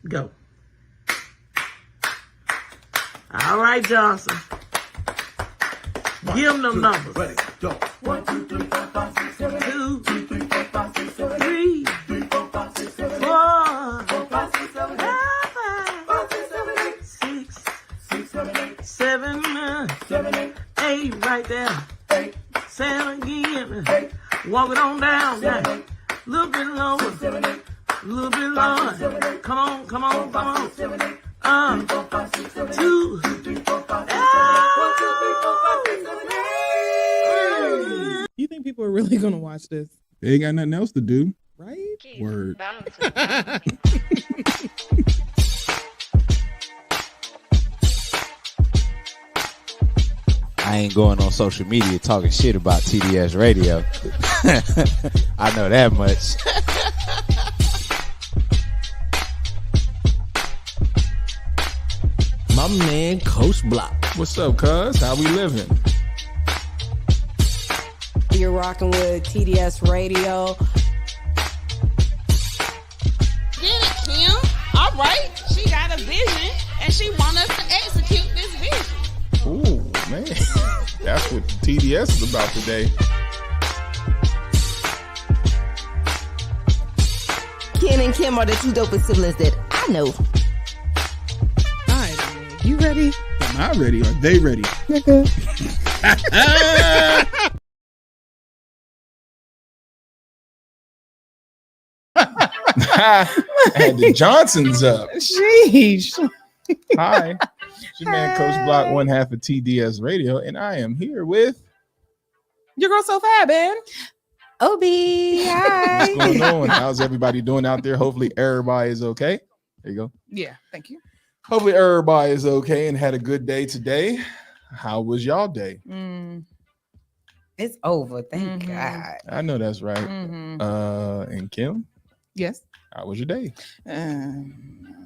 Go. All right, Johnson. Give them them numbers. Ready, go. 1, 2, 3, 4, 5, 6, 7, 2, 2, 3, 4, 5, 6, 7, 3, 3, 4, 5, 6, 7, 4, 4, 5, 6, 7, 8, 5, 6, 7, 8, 6, 6, 7, 8, 7, 7, 8, 8 right there. 8, Say it again. 8, Walk it on down. 7, 8, Little bit lower. 7, 8, Little bit 5, 6, lower. 7, 8, Come on, come on, 4, 5, come 6, 7, 8, 3, on. 4, 5, 6, 7, 8, 2. 2, 3, 4, 5, 6, 7, 8, 1, 2, 3, 4, 5, 6, 7, 8. You think people are really gonna watch this, They ain't got nothing else to do. right? Word. I ain't going on social media talking shit about TDS Radio. I know that much. My man, Coach Block. What's up, cuz? How we living? You're rocking with TDS Radio. Get it, Kim. All right. She got a vision, and she wants us to execute this vision. Ooh, man. That's what TDS is about today. Ken and Kim are the two dopest siblings that I know. All right, you ready? Am I ready? Are they ready? And the Johnsons up. Sheesh. Hi. It's your man, Coach Block, one half of TDS Radio, and I am here with Your girl so fab, man. Obi, hi. what's going on? How's everybody doing out there? Hopefully everybody is okay. There you go. Yeah, thank you. Hopefully everybody is okay and had a good day today. How was y'all day? It's over. Thank Mhm. God. I know that's right. Mm-hmm. And Kim, Yes. how was your day?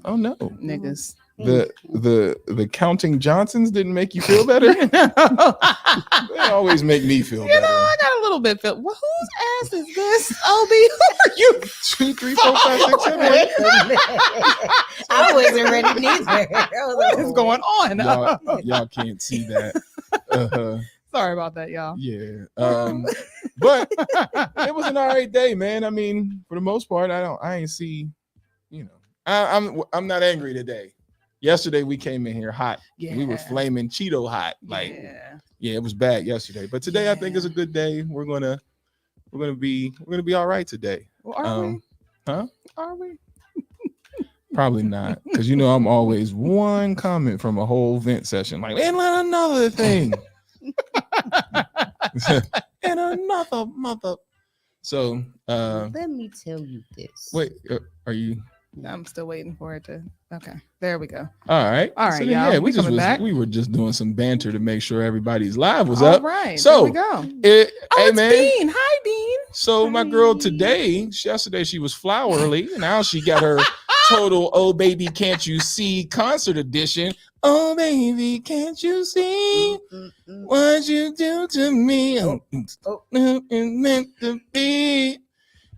Oh no. Niggas. The counting Johnsons didn't make you feel better? They always make me feel You better. know, I got a little bit. Well, whose ass is this? Obi, who are you? 2, 3, 4, 5, 6, 7, 8. I wasn't ready neither. I was like, What is going on? Y'all can't see that. Uh-huh. Sorry about that, y'all. Yeah. But it was an all right day, man. I mean, for the most part, I ain't see, I'm not angry today. Yesterday we came in here hot. Yeah. We were flaming Cheeto hot. Like, yeah, it was bad yesterday. But today I think is a good day. We're gonna be all right today. Well, are we? Huh? Are we? Probably not. Because I'm always one comment from a whole vent session. Like, and another thing. And another mother. So let me tell you this. wait, are you I'm still waiting for it to. Okay, there we go. all right? All right, then, y'all, yeah, we coming back. we were just doing some banter to make sure everybody's live was All up. right, So, there we go. Hey It's man. Dean. Hi, Dean. So my girl today, yesterday she was flowerly. Now she got her total "Oh Baby Can't You See" concert edition. Oh baby, can't you see what you do to me? It's meant to be.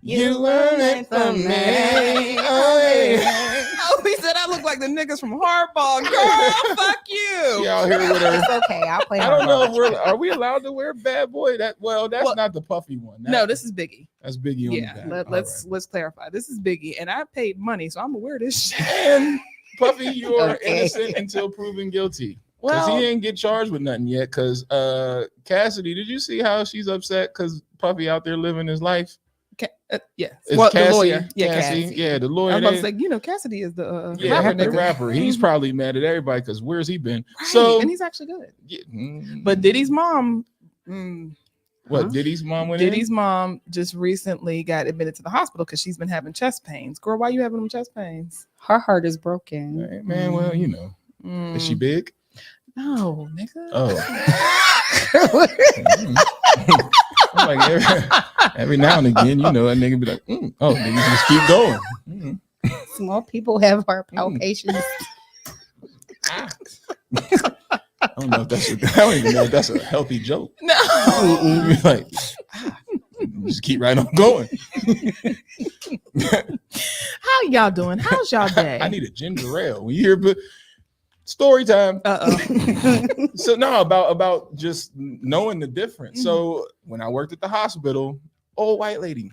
You learn it from me. Oh yeah. Oh, he said I look like the niggas from Hardball. Girl, fuck you. She out here with her. It's okay. I'll play. I don't know hardball. if are we allowed to wear Bad Boy? That's Well, not the puffy one. No, this is Biggie. That's Biggie on Yeah, the back. let's clarify. This is Biggie, and I paid money, so I'm gonna wear this shit. And Puffy, you are Okay. innocent until proven guilty. Because Well, he didn't get charged with nothing yet. Because Cassidy, did you see how she's upset because Puffy out there living his life? yes. Is Well, Cassie- the lawyer. Yeah, Cassie, Cassie. yeah, the lawyer. I'm about to they- say, Cassidy is the yeah, rapper the nigga. rapper. He's probably mad at everybody because where's he been? Right, So, and he's actually good. yeah, But Diddy's mom, what? Diddy's mom went in? Diddy's mom just recently got admitted to the hospital because she's been having chest pains. Girl, why you having them chest pains? Her heart is broken. Hey, man, well, is she big? No, nigga. Oh. I'm like every now and again, that nigga be like, oh, nigga, just keep going. Small people have heart palpitations. I don't know if I don't even know if that's a healthy joke. No. You're like, just keep right on going. How y'all doing? How's y'all day? I need a ginger ale. When you hear story time. So no, about just knowing the difference. So when I worked at the hospital, old white lady,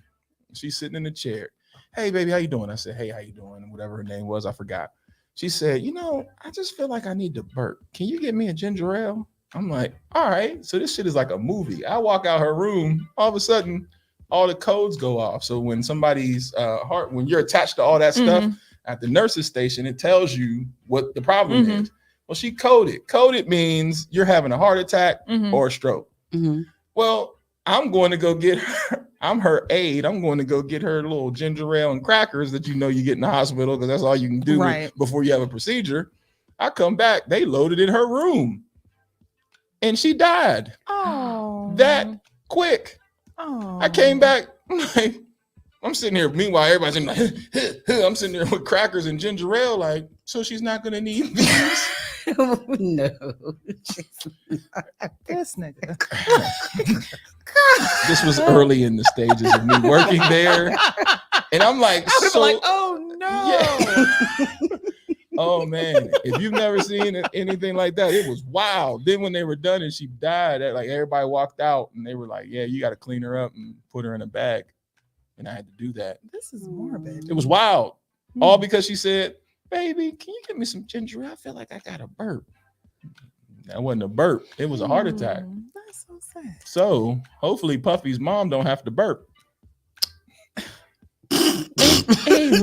she's sitting in the chair. Hey, baby, how you doing? I said, hey, how you doing? Whatever her name was, I forgot. She said, you know, I just feel like I need to burp. Can you get me a ginger ale? I'm like, all right. So this shit is like a movie. I walk out her room, all of a sudden, all the codes go off. So when somebody's heart, when you're attached to all that stuff at the nurse's station, it tells you what the problem is. Well, she coded. Coded means you're having a heart attack or a stroke. Well, I'm going to go get her. I'm her aide. I'm going to go get her little ginger ale and crackers that you know you get in the hospital because that's all you can do before you have a procedure. I come back. They loaded in her room. And she died. Oh. That quick. Oh. I came back. Like, I'm sitting here. Meanwhile, everybody's in like, I'm sitting there with crackers and ginger ale. Like, so she's not going to need these. No. This nigga. This was early in the stages of me working there. And I'm like, I would have been like, oh no. Yeah. Oh man, if you've never seen anything like that, it was wild. Then when they were done and she died, like everybody walked out and they were like, yeah, you got to clean her up and put her in a bag. And I had to do that. This is morbid. It was wild. All because she said, baby, can you get me some ginger ale? I feel like I got a burp. That wasn't a burp. It was a heart attack. That's so sad. So hopefully Puffy's mom don't have to burp.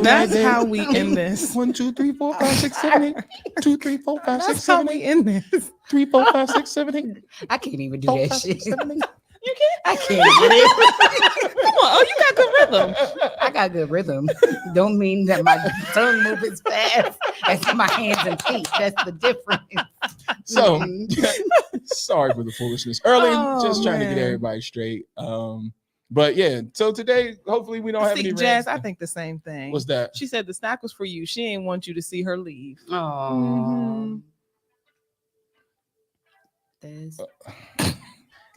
That's how we end this. 1, 2, 3, 4, 5, 6, 7, 8. 2, 3, 4, 5, 6, 7, 8. That's how we end this. 3, 4, 5, 6, 7, 8. I can't even do that shit. 7, 8. You can't. I can't do it. Come on. Oh, you got good rhythm. I got good rhythm. Don't mean that my tongue moves as fast as my hands and feet. That's the difference. So, sorry for the foolishness. Early, Oh, just trying to man. get everybody straight. But yeah, so today, hopefully we don't have any Jazz, rants. I think the same thing. What's that? She said the snack was for you. She didn't want you to see her leave. Oh.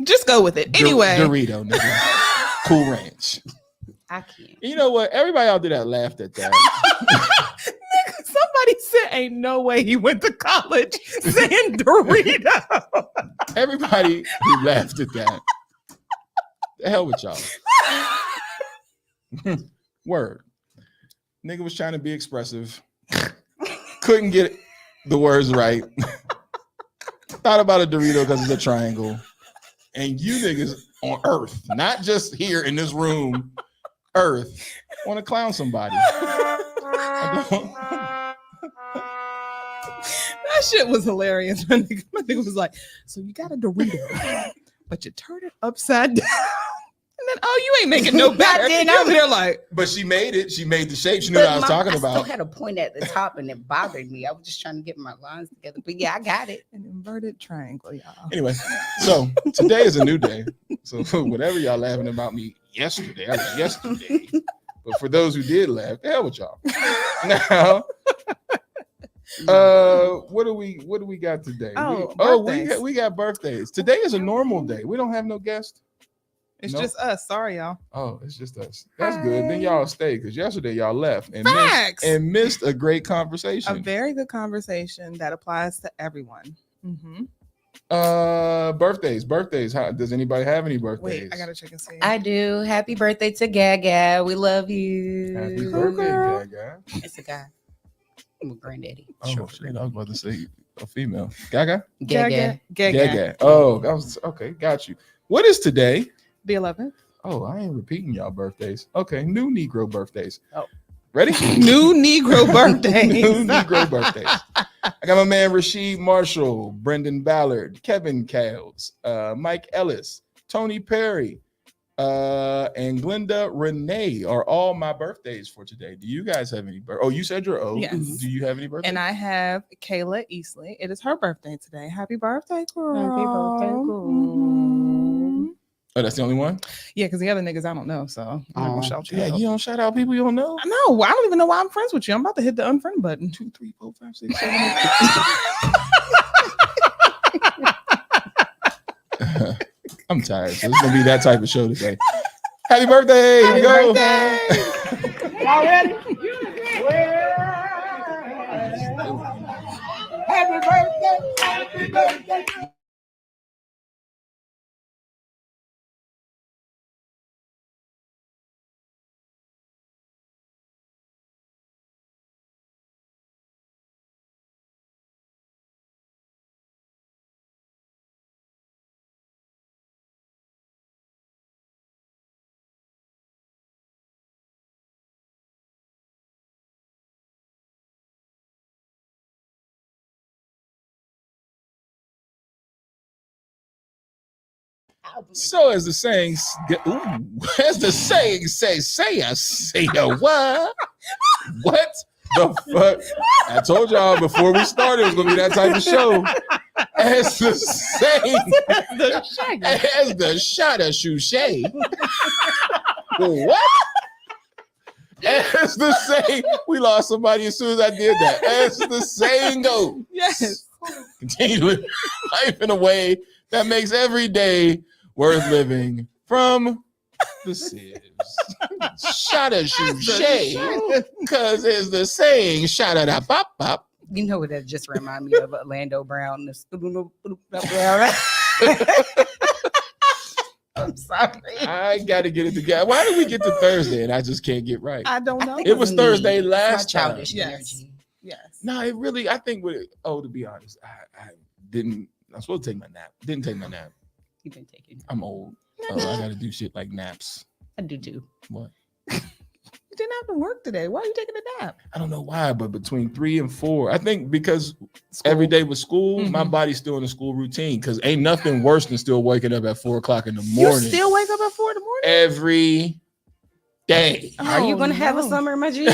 Just go with it. Anyway. Dorito, nigga. Cool Ranch. I can't. You know what? Everybody out there that laughed at that. Somebody said, ain't no way he went to college saying Dorito. Everybody who laughed at that. The hell with y'all. Word. Nigga was trying to be expressive. Couldn't get the words right. Thought about a Dorito because it's a triangle. And you niggas on Earth, not just here in this room, Earth, want to clown somebody. That shit was hilarious. My nigga was like, so you got a Dorito, but you turn it upside down. And then, oh, you ain't making no better. Then You're over there like, But she made it. She made the shape. She knew what I was talking I still about. had a point at the top and it bothered me. I was just trying to get my lines together. But yeah, I got it. an inverted triangle, y'all. Anyway, so today is a new day. So whatever y'all laughing about me yesterday, I was yesterday. But for those who did laugh, the hell with y'all. Now, what do we got today? Birthdays. We got birthdays. Today is a normal day. We don't have no guests. It's Nope. just us. Sorry, y'all. Oh, it's just us. That's good. Then y'all stay because yesterday y'all left and Facts. missed a great A conversation. very good conversation that applies to everyone. Birthdays. How does anybody have any birthdays? Wait, I gotta check and see. I do. Happy birthday to Gaga. We love you. Happy birthday, Gaga. It's a guy. I'm a granddaddy. Oh shit, I was about to say a female. Gaga? Gaga. Gaga. Oh, that was okay. Got you. What is today? The 11th. Oh, I ain't repeating y'all birthdays. Okay, new Negro birthdays. Oh. Ready? New Negro birthdays. New Negro birthdays. I got my man Rasheed Marshall, Brendan Ballard, Kevin Cales, Mike Ellis, Tony Perry, and Glenda Renee are all my birthdays for today. Do you guys have any Oh, you said your O. Yes. Do you have any birthdays? And I have Kayla Eastley. It is her birthday today. Happy birthday, girl. Happy birthday, girl. Mhm. Oh, that's the only one? Yeah, because the other niggas I don't know, so I'm not gonna shout you Yeah, out. you don't shout out people you don't know. I know. I don't even know why I'm friends with you. I'm about to hit the unfriend button. 2, 3, 4, 5, 6, 7, 8. I'm tired. So it's gonna be that type of show today. Happy birthday! Happy Go. birthday! Y'all ready? birthday. Happy birthday. So as the saying, as the saying say a what? What the fuck? I told y'all before we started it was gonna be that type of show. As the saying, as the shot of Shushay. What? As the saying, we lost somebody as soon as I did that. As the saying goes, Yes. continue to live life in a way that makes every day worth living. From the Sibs. Shot of Shushay. Because as the saying, shot of da pop pop. You know what that just reminded me of? Orlando Brown. I'm sorry. I got to get it together. Why did we get to Thursday and I just can't get right? I don't know. It was Thursday My last time. childish Yes. energy. Yes. No, it really, I think with it, to be honest, I didn't, I'm supposed to take my nap. Didn't take my nap. You've been taking. I'm old. I got to do shit like naps. I do too. What? You didn't have to work today. Why are you taking a nap? I don't know why, but between 3 and 4, I think because every day was school, my body's still in the school routine. Because ain't nothing worse than still waking up at 4 o'clock in the morning. You still wake up at 4 in the morning? Every day. Are you Oh, going to have a no. summer, my G?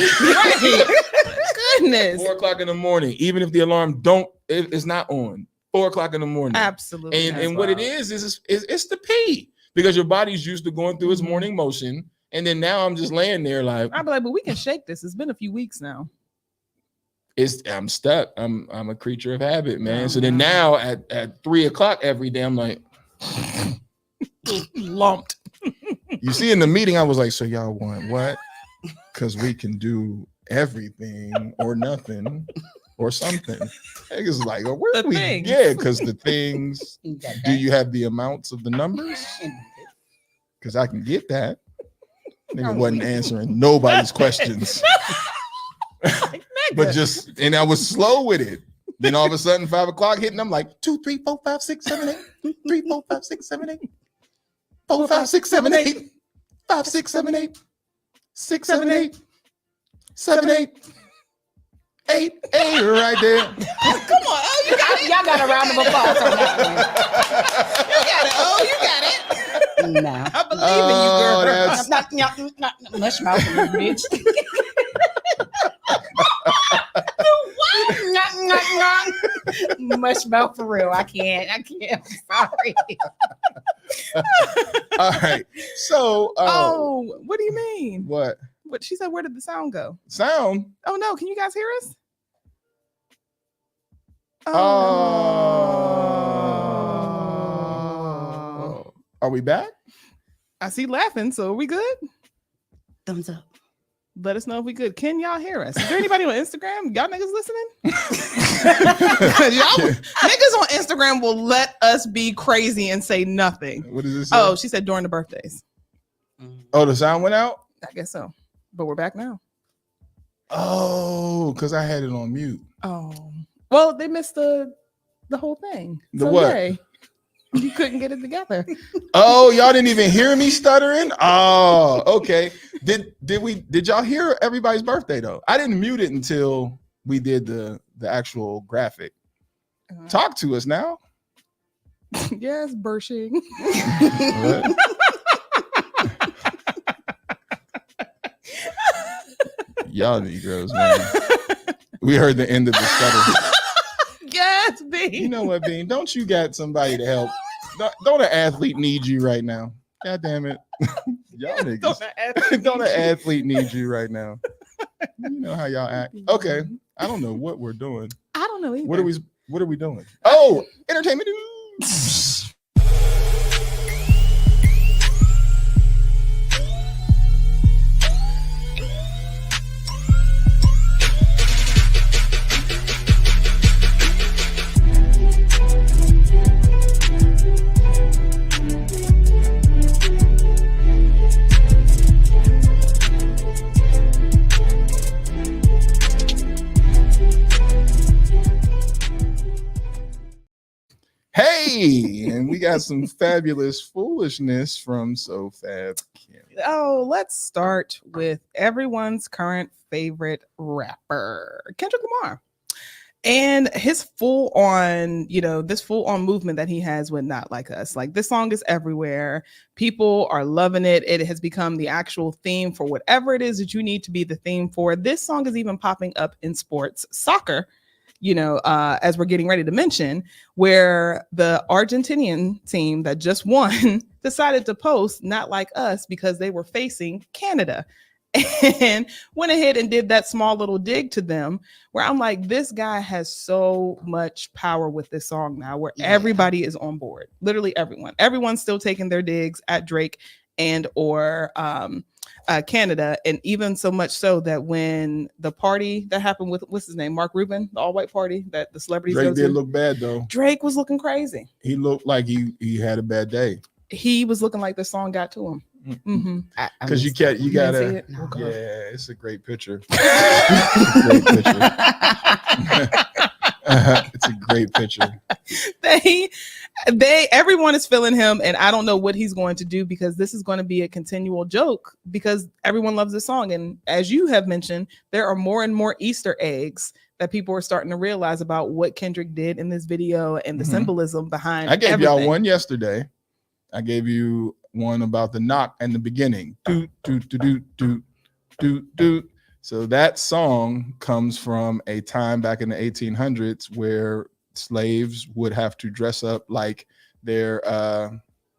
Goodness. 4 o'clock in the morning, even if the alarm it's not on. 4 o'clock in the morning. Absolutely. And what it is it's the pee, because your body's used to going through its morning motion. And then now I'm just laying there like, I'd be like, but we can shake this. It's been a few weeks now. I'm stuck. I'm a creature of habit, man. Oh, So then now at 3 o'clock every day, I'm like Lumped. you see in the meeting, I was like, so y'all want what? Because we can do everything or nothing or something. It's like, oh, where The do we? things. Yeah, because the things. You got Do that. you have the amounts of the numbers? Because I can get that. Nigga wasn't answering nobody's questions. But just, and I was slow with it. Then all of a sudden, 5 o'clock hitting, I'm like 2, 3, 4, 5, 6, 7, 8. 2, 3, 4, 5, 6, 7, 8. 4, 5, 6, 7, 8. 5, 6, 7, 8. 6, 7, 8. 7, 8. 8, 8 right there. Come on. Oh, you got it. Y'all got a round of applause on that You got it. Oh, you got it. one. No. I believe in you, girl. That's Mush mouth, bitch. Mush mouth for real. I can't. I'm sorry. all right. So, Oh, what do you mean? what What she said? Where did the sound go? sound? Oh no! Can you guys hear us? Oh, are we back? I see laughing. So are we good? Thumbs up. Let us know if we good. Can y'all hear us? Is there anybody on Instagram? Y'all niggas listening? Y'all niggas on Instagram will let us be crazy and say nothing. What is this? Oh, she said during the birthdays. Oh, the sound went out. I guess so. But we're back now. Oh, because I had it on mute. Oh, well, they missed the whole thing. The what? yay. You couldn't get it together. Oh, y'all didn't even hear me stuttering. Oh, okay. Did y'all hear everybody's birthday though? I didn't mute it until we did the actual graphic. Talk to us now. Yes, Bershing. What? Y'all Negroes, man. We heard the end of the stutter. Yes, B. You know what, Bean? Don't you got somebody to help? Don't an athlete need you right now? God damn it. Y'all niggas. Don't an athlete need you right now? You know how y'all act. Okay. I don't know what we're doing. I don't know either. What are we doing? Oh, entertainment news. Hey, and we got some fabulous foolishness from So Fab Kim. Oh, let's start with everyone's current favorite rapper, Kendrick Lamar. And his full on, this full on movement that he has with Not Like Us. Like, this song is everywhere. People are loving it. It has become the actual theme for whatever it is that you need to be the theme for. This song is even popping up in sports, soccer, as we're getting ready to mention, where the Argentinian team that just won decided to post Not Like Us because they were facing Canada. And went ahead and did that small little dig to them, where I'm like, this guy has so much power with this song now, where everybody is on board. Literally everyone's still taking their digs at Drake and or Canada, and even so much so that when the party that happened with, what's his name, Mark Rubin, the all-white party that the celebrities Drake go to, did look bad though. Drake was looking crazy. He looked like he had a bad day. He was looking like the song got to him. Mm-hmm. Because you didn't see gotta, it? Oh, God. yeah, it's a great picture. Great picture. It's a great picture. Everyone is feeling him, and I don't know what he's going to do, because this is going to be a continual joke because everyone loves this song. And as you have mentioned, there are more and more Easter eggs that people are starting to realize about what Kendrick did in this video and the symbolism behind. I gave everything. y'all one yesterday. I gave you one about the knock and the beginning. Do, do, do, do, do, do, do. So that song comes from a time back in the 1800s where slaves would have to dress up like their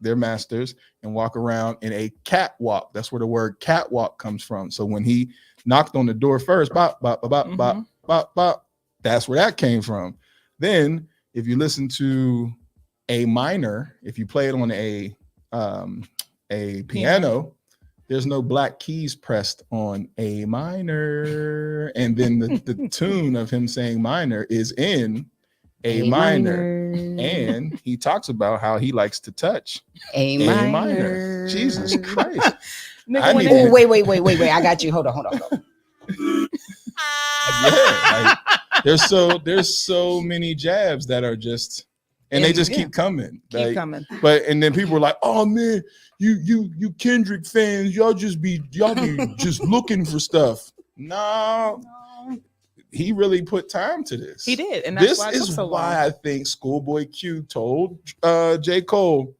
masters and walk around in a catwalk. That's where the word catwalk comes from. So when he knocked on the door first, bop, bop, bop, bop, bop, bop, bop, that's where that came from. Then if you listen to A minor, if you play it on a piano, there's no black keys pressed on A minor, and then the tune of him saying minor is in A minor, and he talks about how he likes to touch A minor. Jesus Christ. Oh, wait. I got you. Hold on. Yeah, like, there's so many jabs that are just, and they just keep coming. Coming. But and then people were like, "Oh man, you Kendrick fans, y'all be just looking for stuff." No, he really put time to this. He did, and that's why it took so long. I think Schoolboy Q told J. Cole,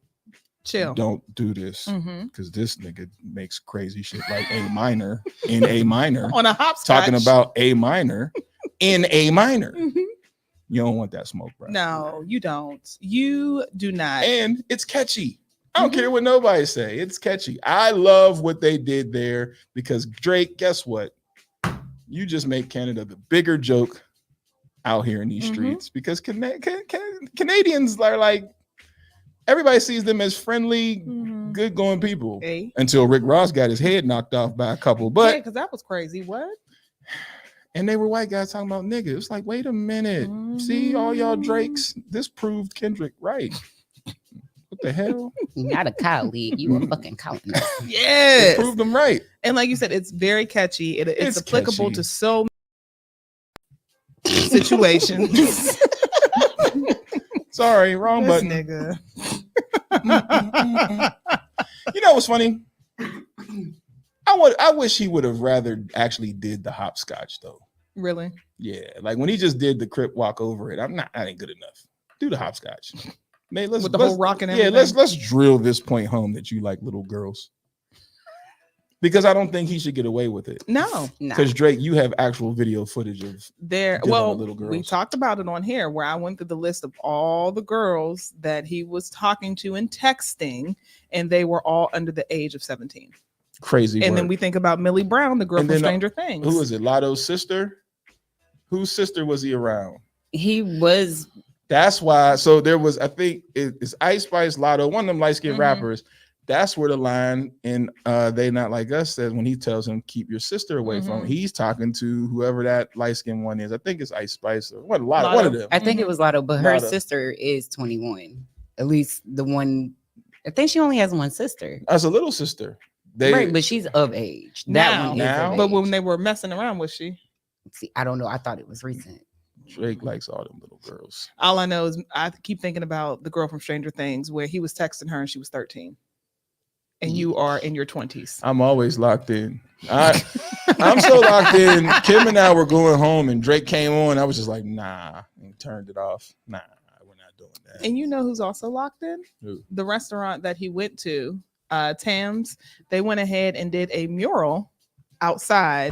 chill, don't do this, because this nigga makes crazy shit like A minor in A minor on a hopscotch, talking about A minor in A minor. You don't want that smoke, bro. No, you don't. You do not. And it's catchy. I don't care what nobody say. It's catchy. I love what they did there, because Drake, guess what? You just make Canada the bigger joke out here in these streets, because Canadians are like, everybody sees them as friendly, good going people until Rick Ross got his head knocked off by a couple. But because that was crazy. What? And they were white guys talking about niggas. It's like, wait a minute. See, all y'all Drakes, this proved Kendrick right. What the hell? You're not a colleague. You a fucking counting. Yes. It proved them right. And like you said, it's very catchy. It's applicable catchy to so many situations. Sorry, wrong button. Nigga. You know what's funny? I wish he would have rather actually did the hopscotch though. Really? Yeah, like when he just did the crip walk over it, that ain't good enough. Do the hopscotch. Man, let's with the whole rock and everything. Yeah, let's drill this point home that you like little girls. Because I don't think he should get away with it. No. Because Drake, you have actual video footage of there. Well, little girls. We talked about it on here, where I went through the list of all the girls that he was talking to and texting, and they were all under the age of 17. Crazy. And work. then we think about Millie Brown, the girl from Stranger Things. Who is it? Lotto's sister? Whose sister was he around? He was. That's why. So there was, I think it's Ice Spice, Lotto, one of them light-skinned rappers. That's where the line in They Not Like Us says, when he tells him, keep your sister away from him, he's talking to whoever that light-skinned one is. I think it's Ice Spice or one of them. I think it was Lotto, but her sister is 21. At least the one, I think she only has one sister. As a little sister. Right, but she's of age. That one is of age. But when they were messing around, was she? See, I don't know. I thought it was recent. Drake likes all them little girls. All I know is I keep thinking about the girl from Stranger Things where he was texting her and she was 13. And you are in your 20s. I'm always locked in. I'm so locked in. Kim and I were going home and Drake came on. I was just like, nah, and turned it off. Nah, we're not doing that. And you know who's also locked in? Who? The restaurant that he went to, Tam's. They went ahead and did a mural outside.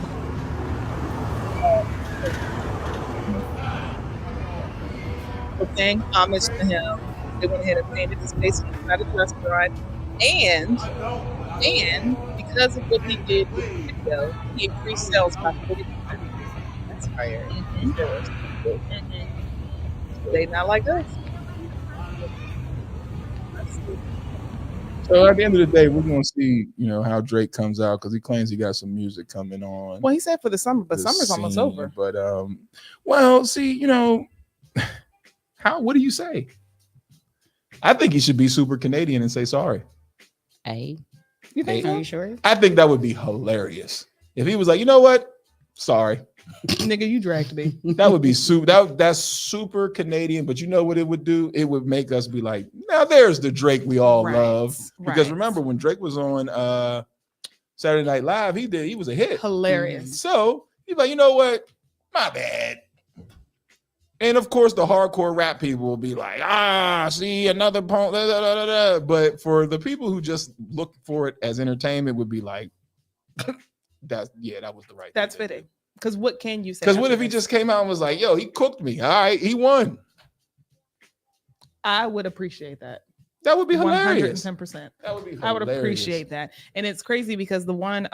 Paying homage to him. They went ahead and painted his face inside the restaurant. And because of what he did with the video, he increased sales by 40%. That's fire. They not like us. So at the end of the day, we're gonna see, how Drake comes out because he claims he got some music coming on. Well, he said for the summer, but summer's almost over. But well, see, what do you say? I think he should be super Canadian and say sorry. Hey, You think are so? you sure? I think that would be hilarious if he was like, you know what? Sorry. Nigga, you dragged me. That would be super. That's super Canadian. But you know what it would do? It would make us be like, now there's the Drake we all Right, love. Because right. remember when Drake was on Saturday Night Live, he was a hit. Hilarious. So he's like, you know what? My bad. And of course, the hardcore rap people will be like, see another punk. But for the people who just look for it as entertainment, would be like, that was the right. That's thing to fitting. do. Because what can you say? Because what if he after just came out and was like, yo, he cooked me. All right, he won. I would appreciate that. That would be hilarious. 110%. That would be hilarious. I would appreciate that. And it's crazy because the one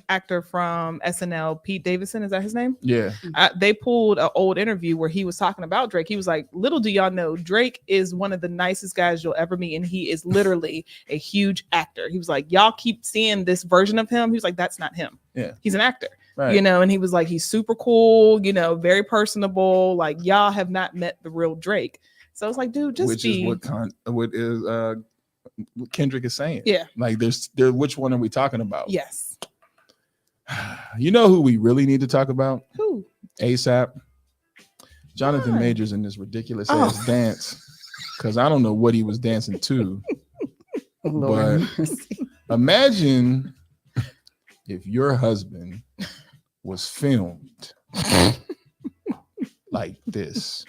actor from SNL, Pete Davidson, is that his name? Yeah. They pulled an old interview where he was talking about Drake. He was like, little do y'all know, Drake is one of the nicest guys you'll ever meet. And he is literally a huge actor. He was like, y'all keep seeing this version of him. He was like, that's not him. Yeah. He's an actor. Right. And he was like, he's super cool, very personable. Like, y'all have not met the real Drake. So it's like, dude, just Which be. is what Kendrick is saying. Yeah. Like which one are we talking about? Yes. You know who we really need to talk about? Who? ASAP. Jonathan Why? Majors in this ridiculous ass dance. Because I don't know what he was dancing to. Lord But mercy. imagine if your husband was filmed like this.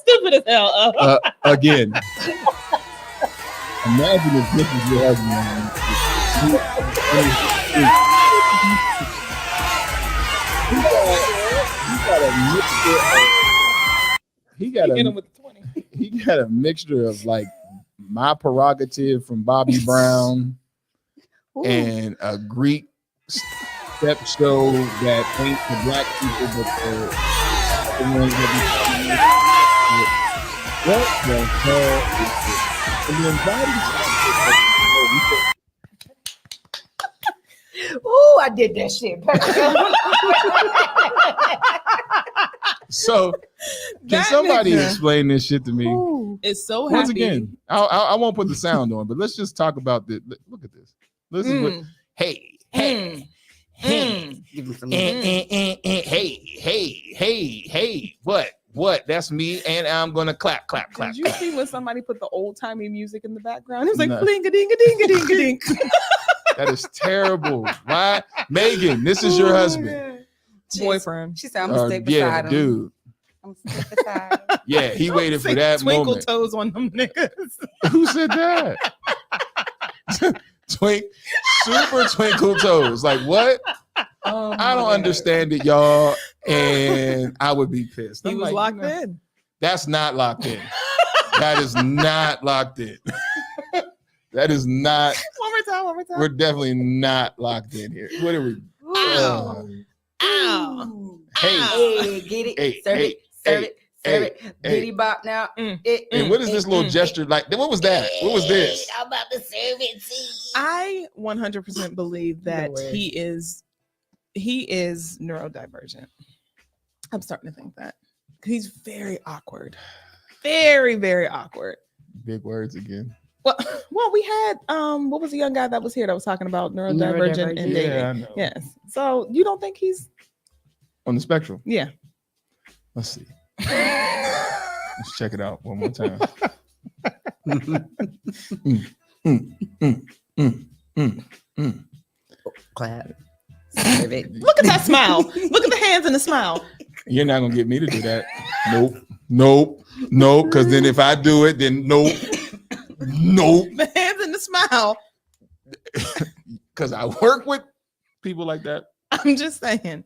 Stupid as hell. Again. Imagine if this is your husband. He got Hit him with the 20. he got a mixture of like My Prerogative from Bobby Brown Ooh. and a Greek step show that ain't for black people, but the ones that be what the hell is this? And then Ooh, I did that shit. so can That somebody nigga. explain this shit to me? Is so happy. Once again, I won't put the sound on, but let's just talk about this. Look at this. This is what. Hey, hey, hey, Give him some hey. What? That's me, and I'm gonna clap. Did you see when somebody put the old timey music in the background? It was like No. bling a ding a ding a ding a ding. That is terrible. Why, Megan? This is your husband. Boyfriend. She said, I'm gonna stick Yeah, beside him. dude. I'm gonna stick beside him. Yeah, he waited for that Twinkle moment. toes on them niggas. Who said that? Super twinkle toes. Like what? Oh, I don't my understand it, y'all. And I would be pissed. He I'm was like, locked you know, in. That's not locked in. That is not locked in. That is not. One more time. We're definitely not locked in here. What are we? Ow. Ow. Ooh. Hey, Hey, get it. Hey, serve hey, it. Serve hey, it. Serve it. hey. Bitty bop now. and what is this little gesture like? What was that? What was this? I'm about to serve it. See. I 100% believe that No way. he is neurodivergent. I'm starting to think that he's very awkward, very, very awkward. Big words again. Well, we had what was the young guy that was here that was talking about neurodivergent and dating? Yeah, I know. Yes. So you don't think he's On the spectrum. yeah? Let's see. Let's check it out one more time. Clap. Look at that smile. Look at the hands and the smile. You're not gonna get me to do that. Nope. Because then if I do it, then nope. The hands and the smile. Because I work with people like that. I'm just saying.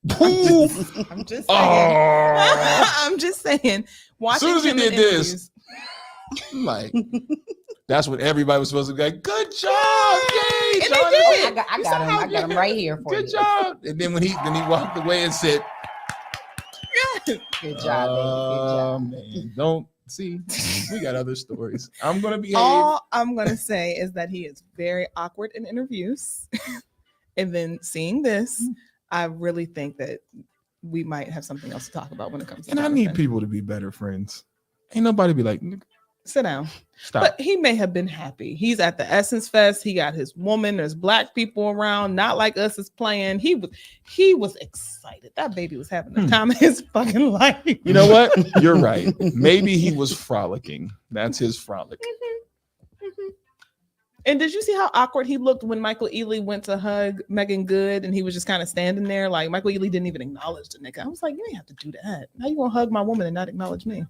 Poof. I'm just saying. Oh. I'm just saying. As soon as he him in did this, I'm like, that's what everybody was supposed to be like. Good job, yay! And they Jonathan. did. I got him right here for you. Good job. And then when he walked away and said, Good job, baby. man, don't see. We got other stories. I'm gonna behave. All I'm gonna say is that he is very awkward in interviews. And then seeing this, I really think that we might have something else to talk about when it comes to And I need Jonathan. people to be better friends. Ain't nobody be like, "Nigga, Sit down. stop." But he may have been happy. He's at the Essence Fest. He got his woman. There's black people around. Not like us is playing. He was excited. That baby was having the time of his fucking life. You know what? You're right. Maybe he was frolicking. That's his frolic. And did you see how awkward he looked when Michael Ealy went to hug Megan Good and he was just kind of standing there? Like Michael Ealy didn't even acknowledge the nigga. I was like, you ain't have to do that. How you gonna hug my woman and not acknowledge me?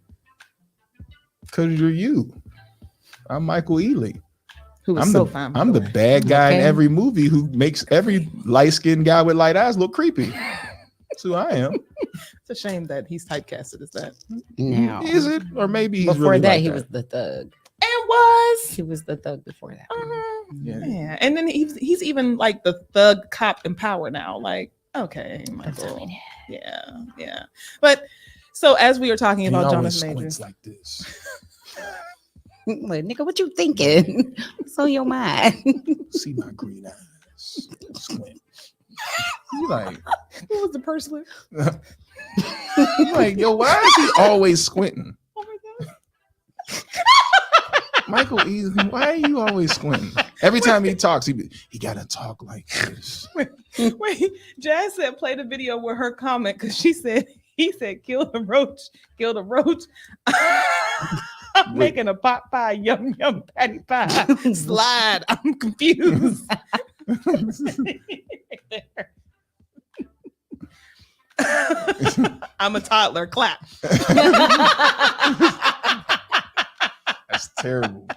Because you're you. I'm Michael Ealy. Who was I'm so the fine. by I'm the way. bad guy in Okay. every movie who makes every light-skinned guy with light eyes look creepy. That's who I am. It's a shame that he's typecasted as that. Now, Is it? Or maybe he's before really that, like he was the thug. And was. He was the thug before that. Yeah. Yeah. And then he's even like the thug cop in Power now. Like, okay, That's all Michael. we had. Yeah. But so as we were talking He about always Jonathan squints Majors, like this. Like, nigga, what you thinking? What's on your mind? See my green eyes. Squint. You like, who was the person? you like, yo, why is he always squinting? Oh my god. Michael Ealy, why are you always squinting? Every time he talks, he gotta talk like this. Wait, Jazz said play the video with her comment because he said kill the roach. I'm Wait. making a pot pie, yum yum patty pie. Slide. I'm confused. I'm a toddler. Clap. That's terrible.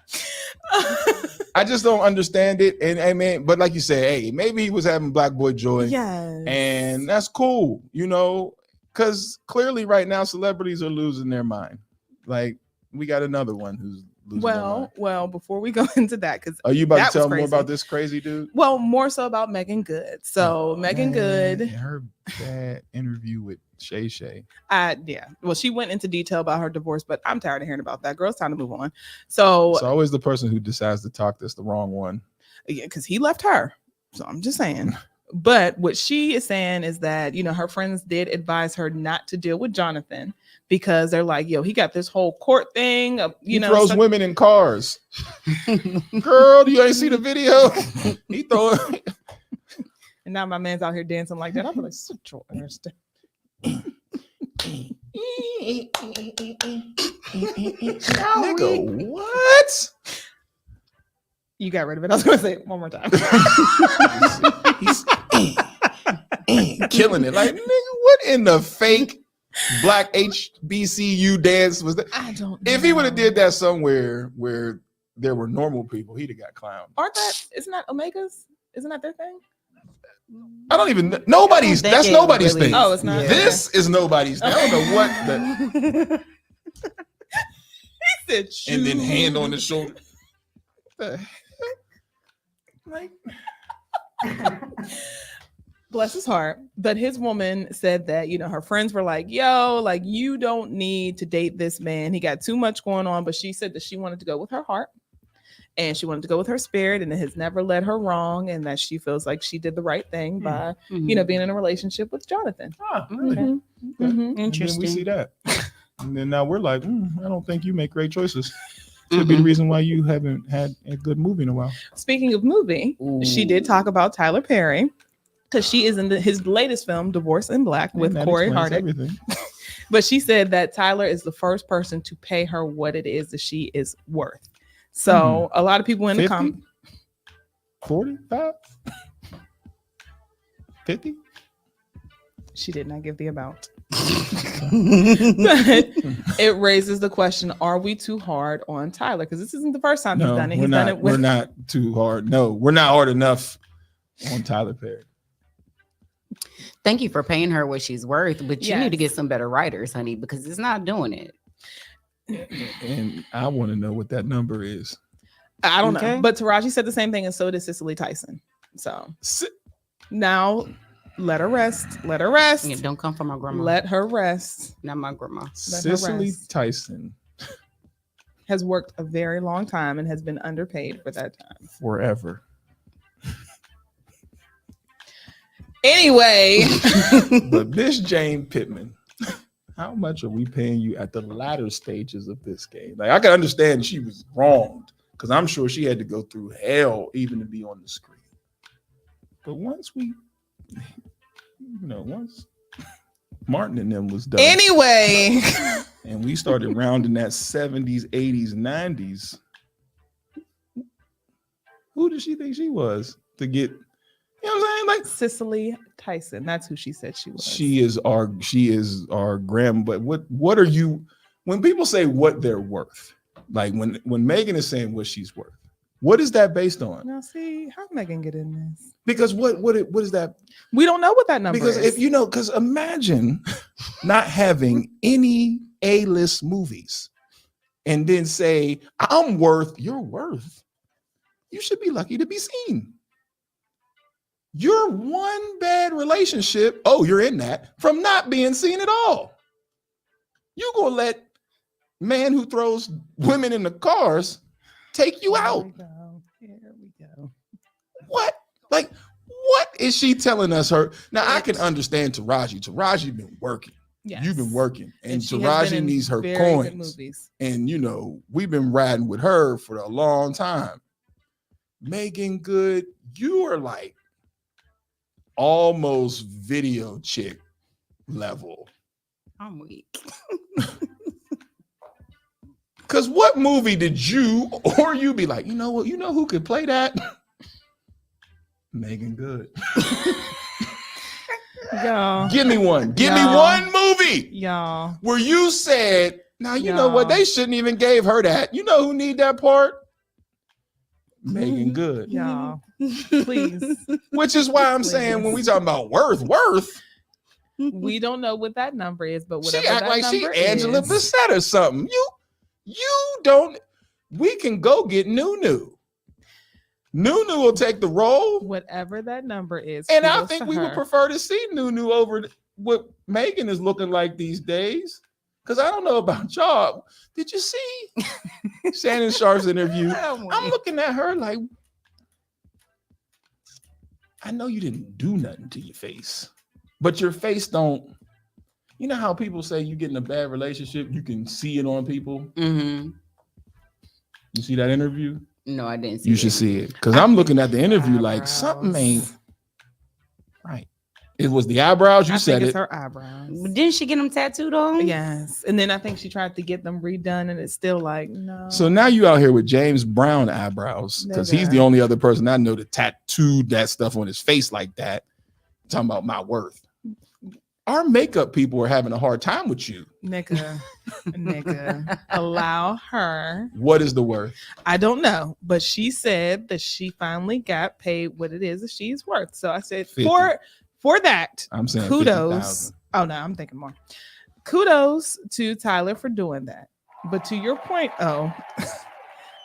I just don't understand it. And I mean, but like you say, hey, maybe he was having black boy joy. Yes. And that's cool, you know, because clearly right now celebrities are losing their mind. Like we got another one who's losing their mind. well, before we go into that, because Are you about that to tell was more crazy. about this crazy dude? well, more so about Megan Good. So Megan Man, Good, and her bad interview with Shay Shay. yeah. Well, she went into detail about her divorce, but I'm tired of hearing about that. Girl, it's time to move on. So It's always the person who decides to talk that's the wrong one. yeah, because he left her. So I'm just saying. But what she is saying is that, you know, her friends did advise her not to deal with Jonathan because they're like, yo, he got this whole court thing. He throws women in cars. Girl, you ain't see the video? He throw it. And now my man's out here dancing like that. I'm like, such your ass down. Nigga, what? You got rid of it. I was going to say it one more time. He's killing it. Like, nigga, what in the fake black HBCU dance was that? I don't know. If he would have did that somewhere where there were normal people, he'd have got clowned. Isn't that Omegas? Isn't that their thing? I don't even know. Nobody's, think that's it nobody's really- thing. Oh, it's not. This is nobody's thing. I don't know what the, He said, and then "Shoot." hand on the shoulder. What the heck? Like, Bless his heart. But his woman said that, you know, her friends were like, yo, like, you don't need to date this man. He got too much going on. But she said that she wanted to go with her heart. and she wanted to go with her spirit, and it has never led her wrong, and that she feels like she did the right thing by, you know, being in a relationship with Jonathan. Ah, really? Mhm. Mhm. And then we Interesting. see that. And then now we're like, I don't think you make great choices. Could be the reason why you haven't had a good movie in a while. Speaking of movie, she did talk about Tyler Perry because she is in his latest film, Divorce in Black, with And that Corey explains Hardick. everything. But she said that Tyler is the first person to pay her what it is that she is worth. So a lot of people in the 50? comments. 45? 50? She did not give the amount. But it raises the question, are we too hard on Tyler? Because this isn't the first time he's No, done it. we're He's not, done it we're with not too hard. No, we're not hard enough on Tyler Perry. Thank you for paying her what she's worth, but you need to Yes. get some better writers, honey, because it's not doing it. And I want to know what that number is. I don't Okay. know. But Taraji said the same thing, and so did Cicely Tyson. So now let her rest. Let her rest. Yeah, don't come from my grandma. Let her rest. Not my grandma. Cicely rest. Tyson Has worked a very long time and has been underpaid for that time. forever. Anyway, But Miss Jane Pittman, how much are we paying you at the latter stages of this game? Like, I can understand she was wronged because I'm sure she had to go through hell even to be on the screen. But once once Martin and them was done, anyway, and we started rounding that 70s, 80s, 90s, who did she think she was to get? You know what I'm saying? Like, Cicely Tyson. That's who she said she was. she is our grandma. But what are you, when people say what they're worth, like when Megan is saying what she's worth, what is that based on? Now see how Megan get in this. Because what is that? We don't know what that number Because is. if you know, because imagine not having any A-list movies and then say, you're worth. You should be lucky to be seen. You're one bad relationship. Oh, you're in that from not being seen at all. You gonna let man who throws women in the cars take you out? Here we go. What? Like, what is she telling us? Now I can understand Taraji. Taraji been working. Yes. You've been working, and she has been Taraji in needs her very good coins. movies. And we've been riding with her for a long time. Megan Good, you are like almost video chick level. I'm weak. Because what movie did you or you be like, you know what? You know who could play that? Megan Good. Y'all. Give me one. Give me Y'all. one movie Y'all. where you said, now you know what? Y'all. They shouldn't even gave her that. You know who need that part? Megan Good. Y'all. Please. Which is why I'm saying when we talking about worth, We don't know what that number is, but whatever she act that like she number Angela is, Bassett or something. You don't. We can go get Nunu. Nunu will take the role, whatever that number is. and I kudos think to we would her. prefer to see Nunu over what Megan is looking like these days. Because I don't know about y'all. Did you see Shannon Sharp's interview? I'm looking at her like, I know you didn't do nothing to your face, but your face don't. You know how people say you get in a bad relationship, you can see it on people. Mm-hmm. You see that interview? No, I didn't see You it. should see it because I'm looking at the interview like Eyebrows. something ain't right. It was the eyebrows. You I said think it. it's her eyebrows. Didn't she get them tattooed on? Yes, and then I think she tried to get them redone, and it's still like no. So now you out here with James Brown eyebrows because he's the Nigga. only other person I know that tattooed that stuff on his face like that. Talking about my worth. Our makeup people are having a hard time with you. nigga, allow her. What is the worth? I don't know, but she said that she finally got paid what it is that she's worth. So I said 50. for that, I'm saying kudos. 50,000. Oh no, I'm thinking more. Kudos to Tyler for doing that. But to your point,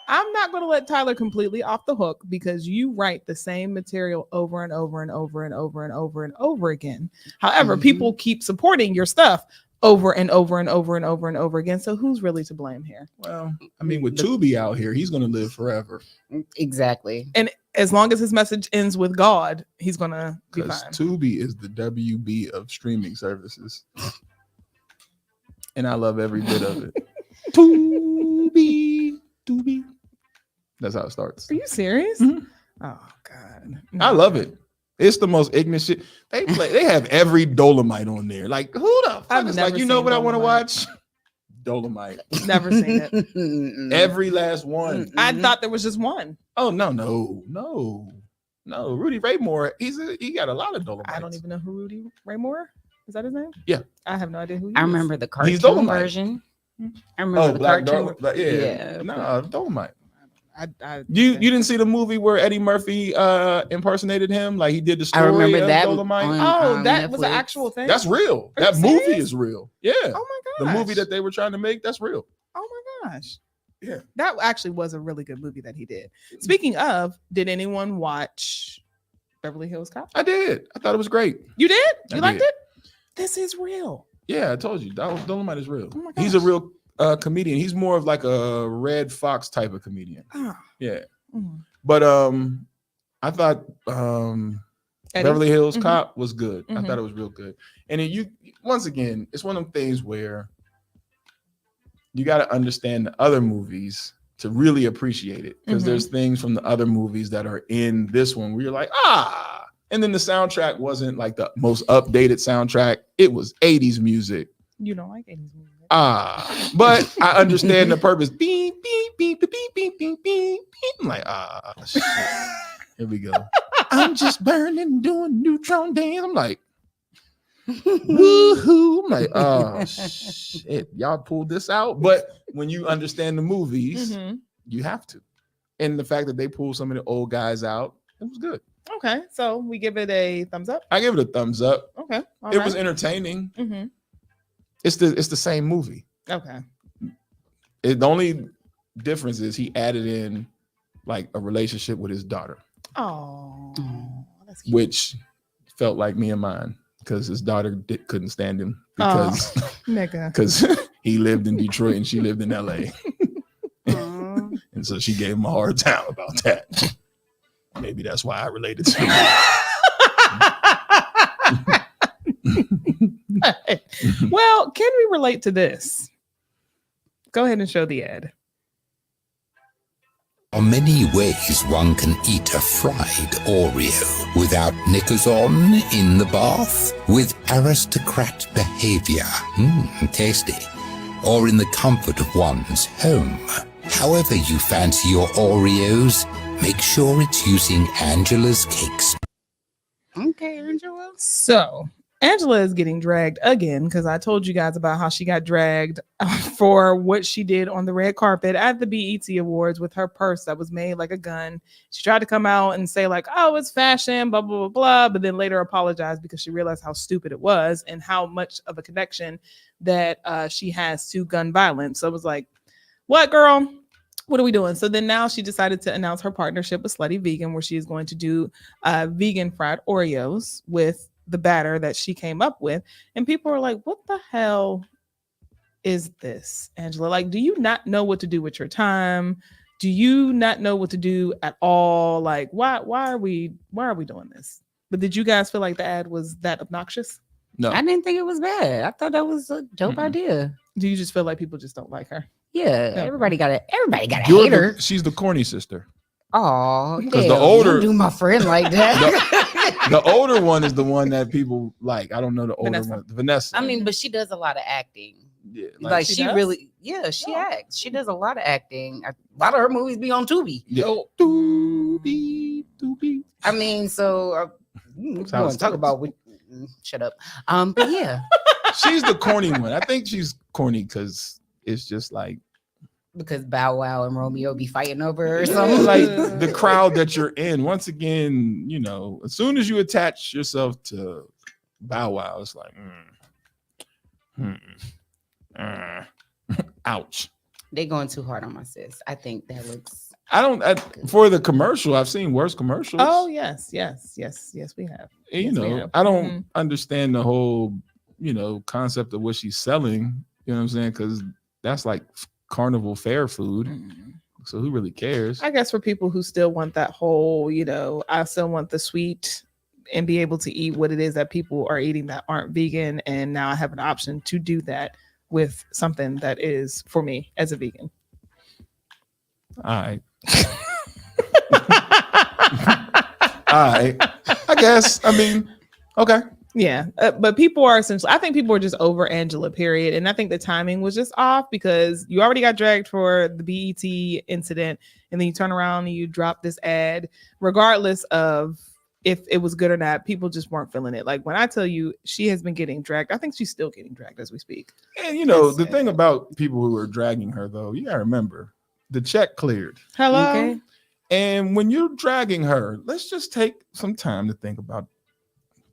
I'm not going to let Tyler completely off the hook because you write the same material over and over and over and over and over and over again. However, people keep supporting your stuff. over and over and over and over and over again. So who's really to blame here? Well, I mean, with Tubi out here, he's gonna live forever Exactly. And as long as his message ends with God, he's gonna be because fine. Tubi is the WB of streaming services, and I love every bit of it. Tubi. That's how it starts. Are you serious? Mhm. Oh God. I love it. It's the most ignorant shit. They have every Dolomite on there. Like, who the fuck I've is never like, you know seen what I want to Dolomite. watch? Dolomite. Never seen it. Every last one. I thought there was just one. Oh, no. Rudy Ray Moore, he got a lot of Dolomite. I don't even know who Rudy Ray Moore is. That his name? Yeah. I have no idea who he I is. remember the He's cartoon Dolomite. version. I Oh, remember the Black cartoon. Dolomite. Yeah. Yeah. No, Dolomite. I You didn't see the movie where Eddie Murphy impersonated him? Like he did the I story remember of that Dolomite? Oh, that was an Netflix. actual thing. That's real. Are you That movie serious? is real. Yeah. Oh The my gosh. movie that they were trying to make, that's real. Oh my gosh. Yeah. That actually was a really good movie that he did. Speaking of, did anyone watch Beverly Hills Cop? I did. I thought it was great. You did? You I liked did. it? This is real. Yeah, I told you. Dolomite is real. Oh my He's a gosh. real comedian. He's more of like a Red Fox type of comedian. Ah, Yeah. mm. But I thought Eddie? Beverly Hills Mhm. Cop was good. I Mhm. thought it was real good. And then once again, it's one of them things where you got to understand the other movies to really appreciate it. Because Mhm. there's things from the other movies that are in this one where you're like, ah. And then the soundtrack wasn't like the most updated soundtrack. It was 80s music. You don't like 80s movies. But I understand the purpose. Beep, beep, beep, beep, beep, beep, beep, beep. I'm like, shit. Here we go. I'm just burning, doing neutron dance. I'm like, woohoo. I'm like, oh shit, y'all pulled this out. But when you understand the movies, Mhm. you have to. And the fact that they pulled some of the old guys out, it was good. Okay, so we give it a thumbs up. I give it a thumbs up. Okay, all It right. was entertaining. Mhm. It's the same movie. Okay. The only difference is he added in like a relationship with his daughter, Oh, that's cute. which felt like me and mine because his daughter couldn't stand him because Nigga. because he lived in Detroit and she lived in LA, Aw. and so she gave him a hard time about that. Maybe that's why I related to him. Well, can we relate to this? Go ahead and show the ad. There are many ways one can eat a fried Oreo without knickers on in the bath, with aristocrat behavior. Tasty. Or in the comfort of one's home. However you fancy your Oreos, make sure it's using Angela's Cakes. Okay, Angela. So Angela is getting dragged again because I told you guys about how she got dragged for what she did on the red carpet at the BET Awards with her purse that was made like a gun. She tried to come out and say like, oh, it's fashion, blah, blah, blah, blah, but then later apologized because she realized how stupid it was and how much of a connection that she has to gun violence. So it was like, what, girl? What are we doing? So then now she decided to announce her partnership with Slutty Vegan, where she is going to do vegan fried Oreos with the batter that she came up with. And people are like, what the hell is this, Angela? Like, do you not know what to do with your time? Do you not know what to do at all? Like, why are we doing this? But did you guys feel like the ad was that obnoxious? No, I didn't think it was bad. I thought that was a dope Mm-mm. idea. Do you just feel like people just don't like her? Yeah, No. everybody got a hater. she's the corny sister. Oh, 'Cause the older- do my friend like that. The older one is the one that people like. I don't know the older Vanessa. one. Vanessa. I mean, but she does a lot of acting. yeah, Like She she does? really, yeah, she Oh. acts. She does a lot of acting. A lot of her movies be on Tubi. yeah. Doobie. I mean, so we That's how it want to talk starts. about. Shut up. But yeah, She's the corny one. I think she's corny because it's just like because Bow Wow and Romeo be fighting over her or something. like the crowd that you're in. Once again, you know, as soon as you attach yourself to Bow Wow, it's like, ouch. They going too hard on my sis. I think that looks. For the commercial, I've seen worse commercials. Oh, yes, we have. And, you yes, we know, have. I don't Mhm. understand the whole concept of what she's selling. You know what I'm saying? Because that's like carnival fair food. So who really cares? I guess for people who still want that whole, I still want the sweet and be able to eat what it is that people are eating that aren't vegan. And now I have an option to do that with something that is for me as a vegan. All right. All right. I guess. I mean, okay. Yeah. But people are I think people are just over Angela, period. And I think the timing was just off because you already got dragged for the BET incident. And then you turn around and you drop this ad, regardless of if it was good or not. People just weren't feeling it. Like when I tell you she has been getting dragged, I think she's still getting dragged as we speak. And the thing about people who are dragging her, though, you gotta remember the check cleared. Hello. Okay. And when you're dragging her, let's just take some time to think about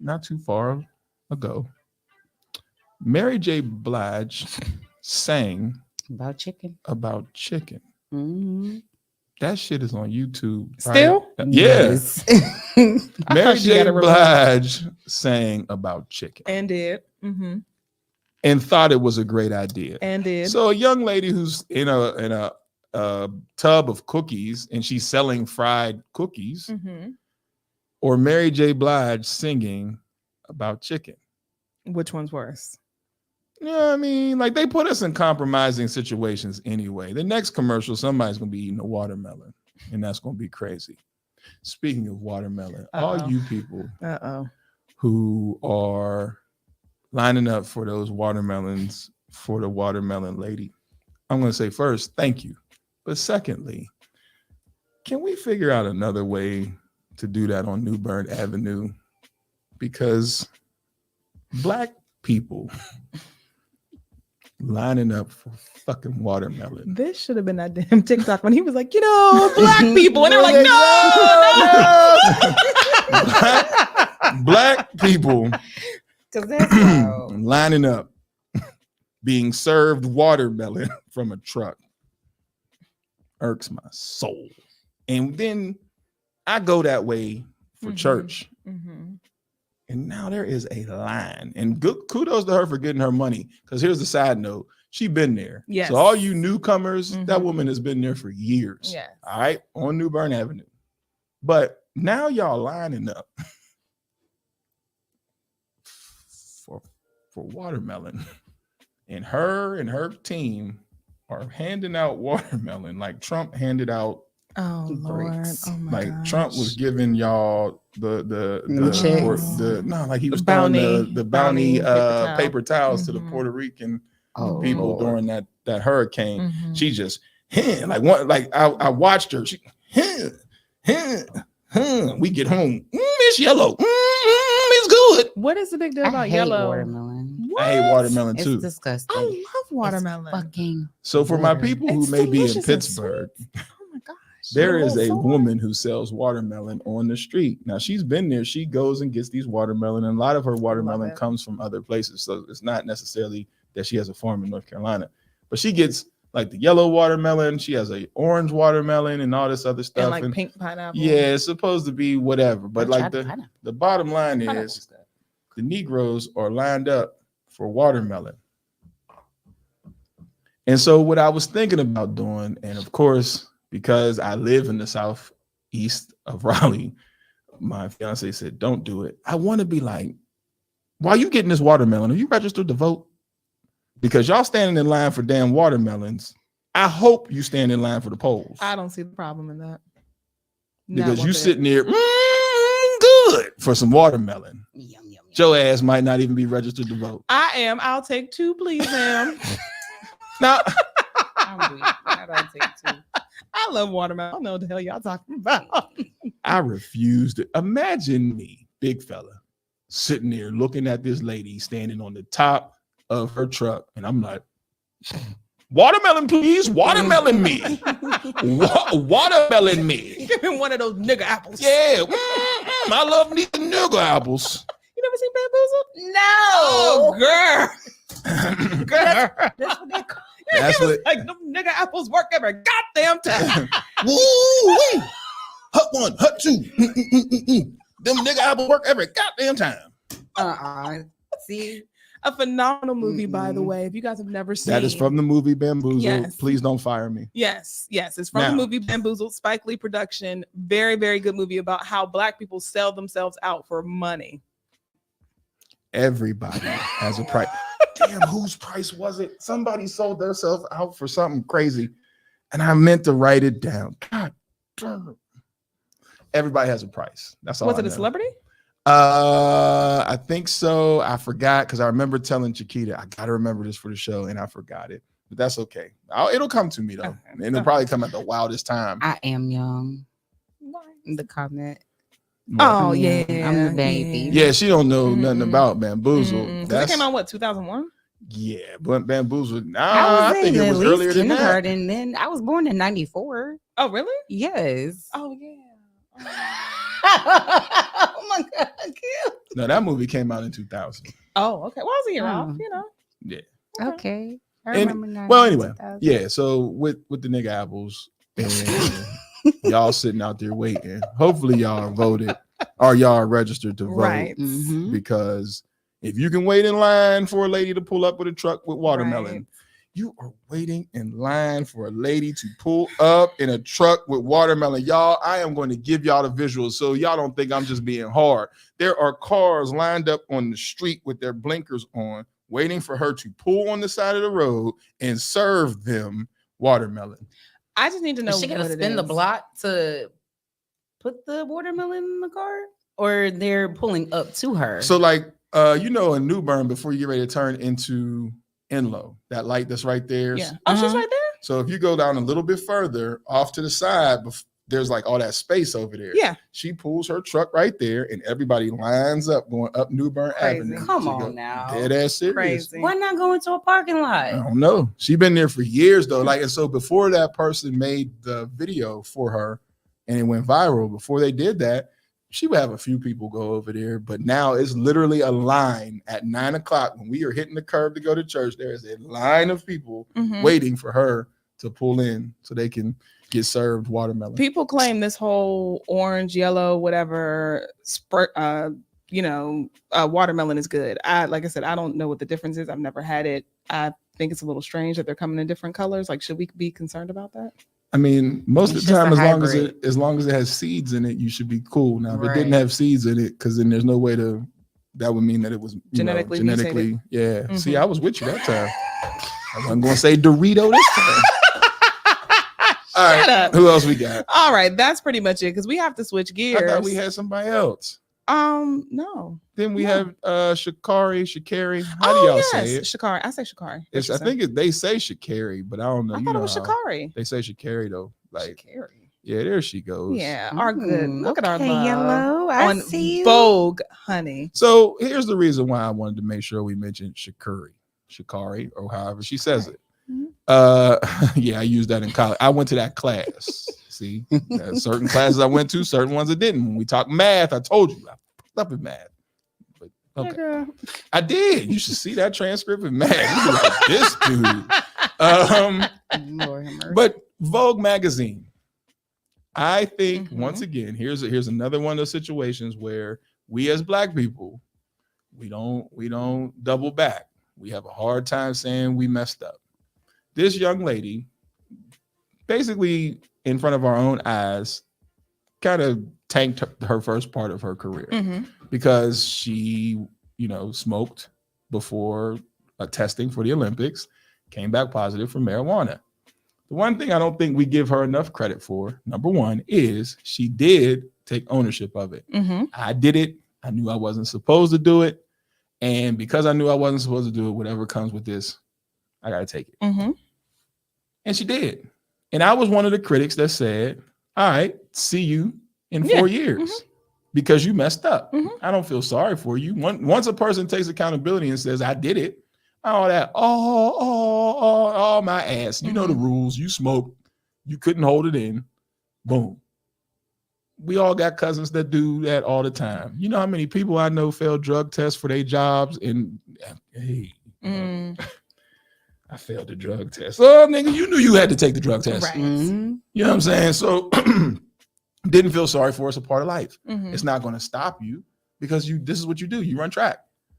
not too far ago. Mary J. Blige sang About chicken. about chicken. Mm-hmm. That shit is on YouTube. Still? Right? Yeah. Mary she J. had a Blige sang about chicken And did. Mm-hmm. and thought it was a great idea. And did. So a young lady who's in a tub of cookies and she's selling fried cookies, Mm-hmm. or Mary J. Blige singing about chicken. Which one's worse? Yeah, I mean, like they put us in compromising situations anyway. The next commercial, somebody's gonna be eating a watermelon, and that's gonna be crazy. Speaking of watermelon, all you people who are lining up for those watermelons for the watermelon lady, I'm gonna say first, thank you. But secondly, can we figure out another way to do that on New Bern Avenue? Because Black people lining up for fucking watermelon. This should have been that damn TikTok when he was like, Black people. And they were like, no. Black people Because that's how. lining up, being served watermelon from a truck. Irks my soul. And then I go that way for church. Mm-hmm. And now there is a line. And good kudos to her for getting her money. Because here's the side note. She been there. Yes. So all you newcomers, that woman has been there for years. Yes. All right. On New Bern Avenue. But now y'all lining up for watermelon. And her team are handing out watermelon like Trump handed out. Oh Lord! Bricks. Oh my Like gosh. Trump was giving y'all the checks. like he was The bounty. throwing the bounty paper towels to the Mhm. Puerto Rican Oh, people Lord. during that hurricane. Mhm. She just I watched her. She we get home. It's yellow. It's good. What is the big deal I about hate yellow? watermelon. I hate watermelon It's too. disgusting. I love watermelon. It's fucking. So for my water. people who It's may be in delicious and Pittsburgh, sweet. Oh my gosh! there is a So woman who sells watermelon on the street. Now she's been there. She goes and gets these watermelon, and a lot of her watermelon it. comes from other places. So it's not necessarily that she has a farm in North Carolina, but she gets like the yellow watermelon. She has a orange watermelon and all this other stuff. and like And pink pineapple. yeah, it's supposed to be whatever. But I like tried the pineapple. the bottom line Pineapple's is good. the Negroes are lined up for watermelon. And so what I was thinking about doing, and of course, because I live in the southeast of Raleigh, my fiance said, don't do it. I want to be like, while you getting this watermelon, are you registered to vote? Because y'all standing in line for damn watermelons. I hope you stand in line for the polls. I don't see the problem in that. Because Not you one bit. sitting there, good for some watermelon. Yum, yum, yum. Joe ass might not even be registered to vote. I am. I'll take 2, please, ma'am. Now, I'm weak. I don't take two. I love watermelon. I don't know what the hell y'all talking about. I refused it. Imagine me, big fella, sitting there looking at this lady standing on the top of her truck, and I'm like, watermelon, please, watermelon me, watermelon me. Give me one of those nigga apples. Yeah, I love these nigga apples. You never seen Bamboozle? No. Oh, girl. Girl. That's what they call. That's He was what. like them nigga apples work every goddamn time. Woo-wee. Hut one, hut two. Them nigga apples work every goddamn time. Uh-uh. See, A phenomenal movie, by the Mm-mm. way. If you guys have never seen, That is from the movie Bamboozled. Yes. Please don't fire me. Yes, it's from Now- the movie Bamboozled, Spike Lee production. Very, very good movie about how Black people sell themselves out for money. Everybody has a price. Damn, whose price was it? Somebody sold themselves out for something crazy, and I meant to write it down. God damn it. Everybody has a price. That's all. Was I it a know. celebrity? I think so. I forgot because I remember telling Chiquita, I gotta remember this for the show, and I forgot it. But that's okay. It'll come to me though. Okay. And it'll probably come at the wildest time. I am young. The comment. Oh Yeah, yeah, I'm the baby. Yeah, she don't know nothing Mm-mm. about Bamboozled. Because it That's came out what 2001? yeah, but Bamboozled. Nah, I I was think in it at was least earlier than that. kindergarten. Then I was born in '94. Oh really? Yes. Oh yeah. Oh my God. Kim. No, that movie came out in 2000. Oh okay. Well, I was a year off. Oh. You know. Yeah. Okay. I And- remember now. Well, anyway, 2000. yeah. So with the nigga apples and y'all sitting out there waiting. Hopefully y'all are voted or y'all are registered to vote. Right. Mhm. Because if you can wait in line for a lady to pull up with a truck with watermelon, Right. you are waiting in line for a lady to pull up in a truck with watermelon. Y'all, I am going to give y'all the visuals so y'all don't think I'm just being hard. There are cars lined up on the street with their blinkers on, waiting for her to pull on the side of the road and serve them watermelon. I just need to know. Is she gotta what it spin the is. block to put the watermelon in the car, or they're pulling up to her? So like, in New Bern, before you get ready to turn into Enloe, that light that's right there. Yeah. Oh, she's Uh-huh. right there. So if you go down a little bit further off to the side, there's like all that space over there. Yeah. She pulls her truck right there, and everybody lines up going up New Bern Crazy. Avenue. Come She on go now. dead ass serious. Crazy. Why not go into a parking lot? I don't know. She been there for years though. Like, and so before that person made the video for her and it went viral, before they did that, she would have a few people go over there. But now it's literally a line at 9 o'clock when we are hitting the curb to go to church. There is a line of people Mhm. waiting for her to pull in so they can get served watermelon. People claim this whole orange, yellow, whatever, watermelon is good. Like I said, I don't know what the difference is. I've never had it. I think it's a little strange that they're coming in different colors. Like, should we be concerned about that? I mean, most of It's the time, just as a long as hybrid. it has seeds in it, you should be cool. Now, if it didn't Right. have seeds in it, because then there's no way to. That would mean that it was Genetically genetically. Yeah. Mhm. See, I was with you that time. I wasn't going to say Dorito this time. All right. Shut up. Who else we got? All right, that's pretty much it because we have to switch gears. I thought we had somebody else. No. Then we No. have Shakari. How do y'all say it? Shakari. I say Shakari. What It's, you I say? think they say Shakari, but I don't know. I You thought know it was how Shakari. They say Shakari though. Like, Shakari. yeah, there she goes. Yeah, our good. Look at our Okay, love Yellow. I on see you. Vogue, honey. So here's the reason why I wanted to make sure we mentioned Shakari, or however she says it. Mhm. Yeah, I used that in college. I went to that class. See, There's certain classes I went to, certain ones I didn't. When we talk math, I told you I fucked up in math. But okay, Nigga. I did. You should see that transcript in math. You be like, this dude. Lord have mercy. But Vogue magazine, I think Mhm. once again, here's another one of those situations where we as Black people, we don't double back. We have a hard time saying we messed up. This young lady, basically in front of our own eyes, kind of tanked her first part of her career Mhm. because she, smoked before testing for the Olympics, came back positive for marijuana. The one thing I don't think we give her enough credit for, number one, is she did take ownership of it. Mhm. I did it. I knew I wasn't supposed to do it. And because I knew I wasn't supposed to do it, whatever comes with this, I got to take it. Mhm. And she did. And I was one of the critics that said, all right, see you in 4 years because you messed up. Mhm. I don't feel sorry for you. Once a person takes accountability and says, I did it, all that, oh, my ass. You know the rules. You smoked. You couldn't hold it in. Boom. We all got cousins that do that all the time. You know how many people I know fail drug tests for their jobs and, hey, Mm. I failed the drug test. Oh, nigga, you knew you had to take the drug test. Right. Mhm. You know what I'm saying? So didn't feel sorry for us, a part of life. Mhm. It's not going to stop you because this is what you do. You run track.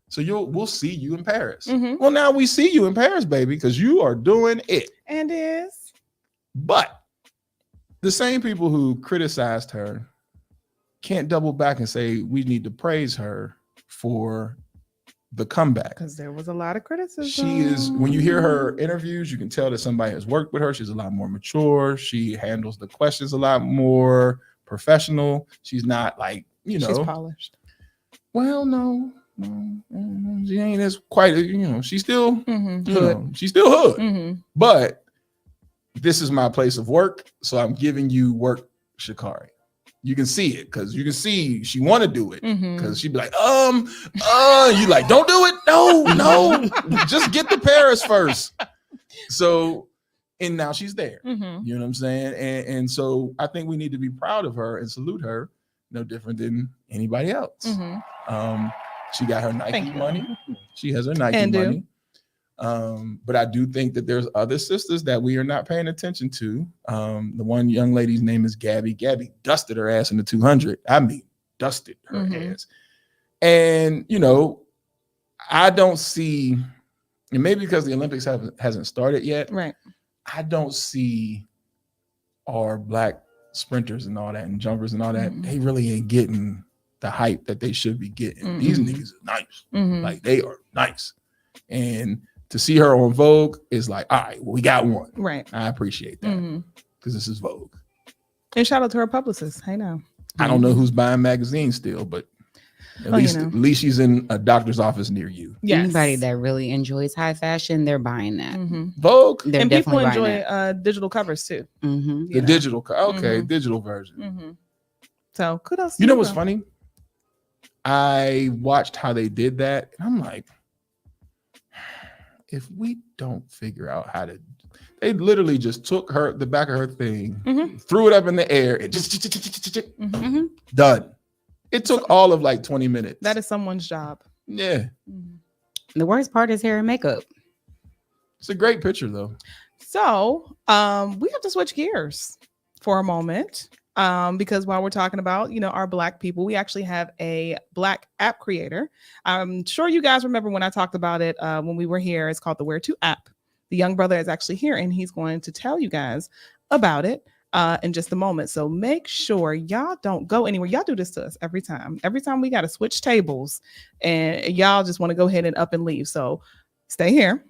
So we'll see you in Paris. Mhm. Well, now we see you in Paris, baby, because you are doing it. And is. But the same people who criticized her can't double back and say we need to praise her for the comeback. Because there was a lot of criticism. She is, when you hear her interviews, you can tell that somebody has worked with her. She's a lot more mature. She handles the questions a lot more professional. She's not like, She's polished. well, no, she ain't as quite, she's still, she's still hood. Mm-hmm. But this is my place of work, so I'm giving you work, Sha'Carri. You can see it because you can see she want to do it because she'd be like, you like, don't do it. No, just get to Paris first. So, and now she's there. You know what I'm saying? And so I think we need to be proud of her and salute her, no different than anybody else. She got her Nike money. She has her Nike money. But I do think that there's other sisters that we are not paying attention to. The one young lady's name is Gabby. Gabby dusted her ass in the 200. I mean, dusted her ass. And, I don't see, and maybe because the Olympics hasn't started yet, right? I don't see our Black sprinters and all that and jumpers and all that. They really ain't getting the hype that they should be getting. These niggas are nice. Like, they are nice. And to see her on Vogue is like, all right, well, we got one. Right. I appreciate that because this is Vogue. And shout out to her publicist. Hey, now. I don't know who's buying magazines still, but at least she's in a doctor's office near you. Yes. Anybody that really enjoys high fashion, they're buying that. Vogue. They're and people definitely enjoy digital covers too. The digital, digital version. So kudos. You know what's funny? I watched how they did that, and I'm like, if we don't figure out how to, they literally just took the back of her thing, threw it up in the air, and just done. It took all of like 20 minutes. That is someone's job. Yeah. The worst part is hair and makeup. It's a great picture though. So we have to switch gears for a moment. Because while we're talking about, our Black people, we actually have a Black app creator. I'm sure you guys remember when I talked about it when we were here. It's called the Where To app. The young brother is actually here and he's going to tell you guys about it in just a moment. So make sure y'all don't go anywhere. Y'all do this to us every time. Every time we got to switch tables and y'all just want to go ahead and up and leave. So stay here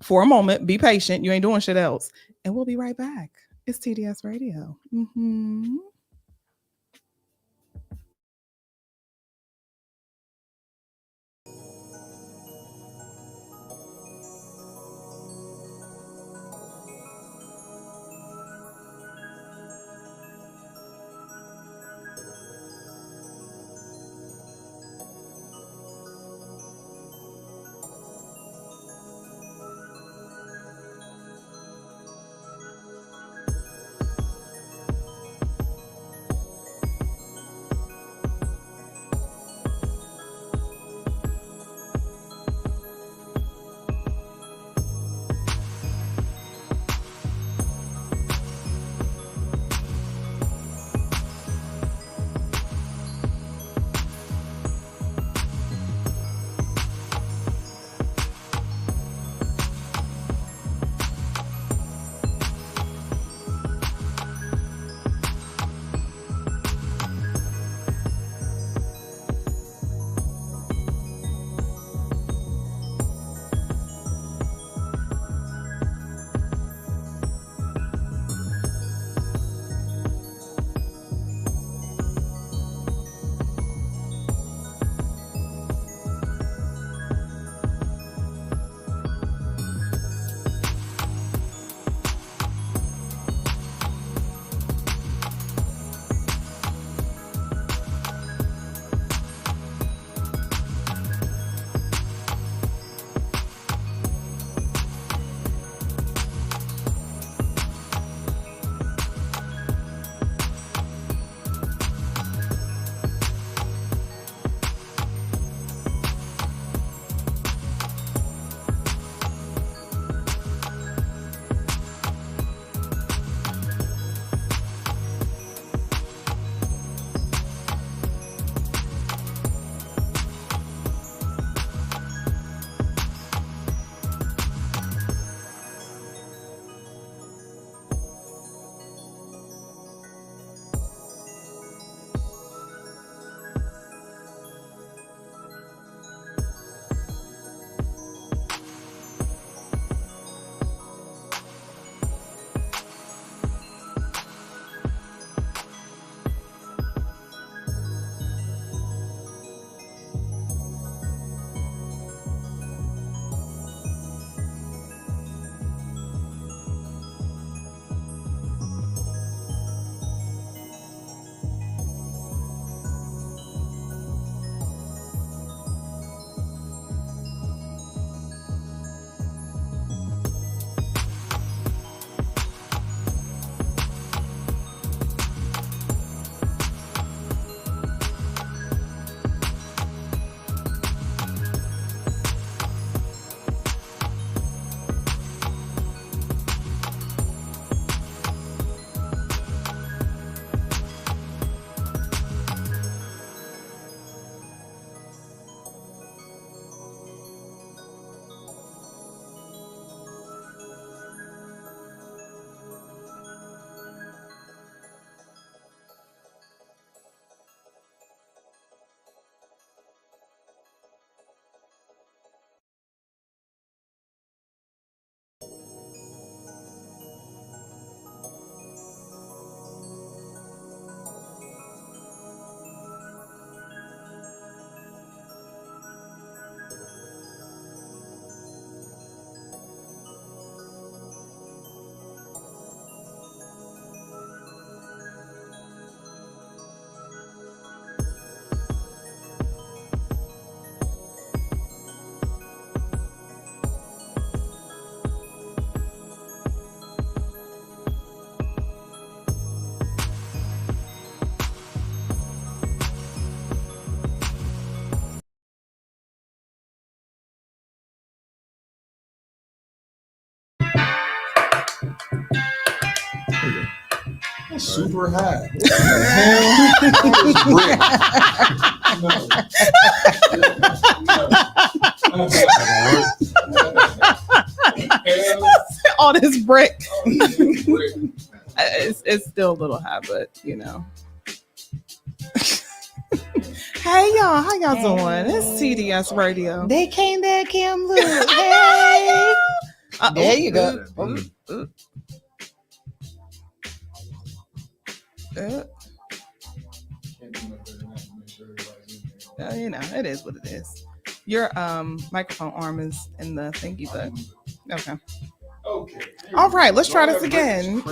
for a moment. Be patient. You ain't doing shit else. And we'll be right back. It's TDS Radio. Super high. All this brick. It's still a little high, but you know. Hey y'all, how y'all doing? It's TDS Radio. They came back, Kim. Look, hey. There you go. You know, it is what it is. Your microphone arm is in the thingy, but okay. Okay. All right, let's try this again.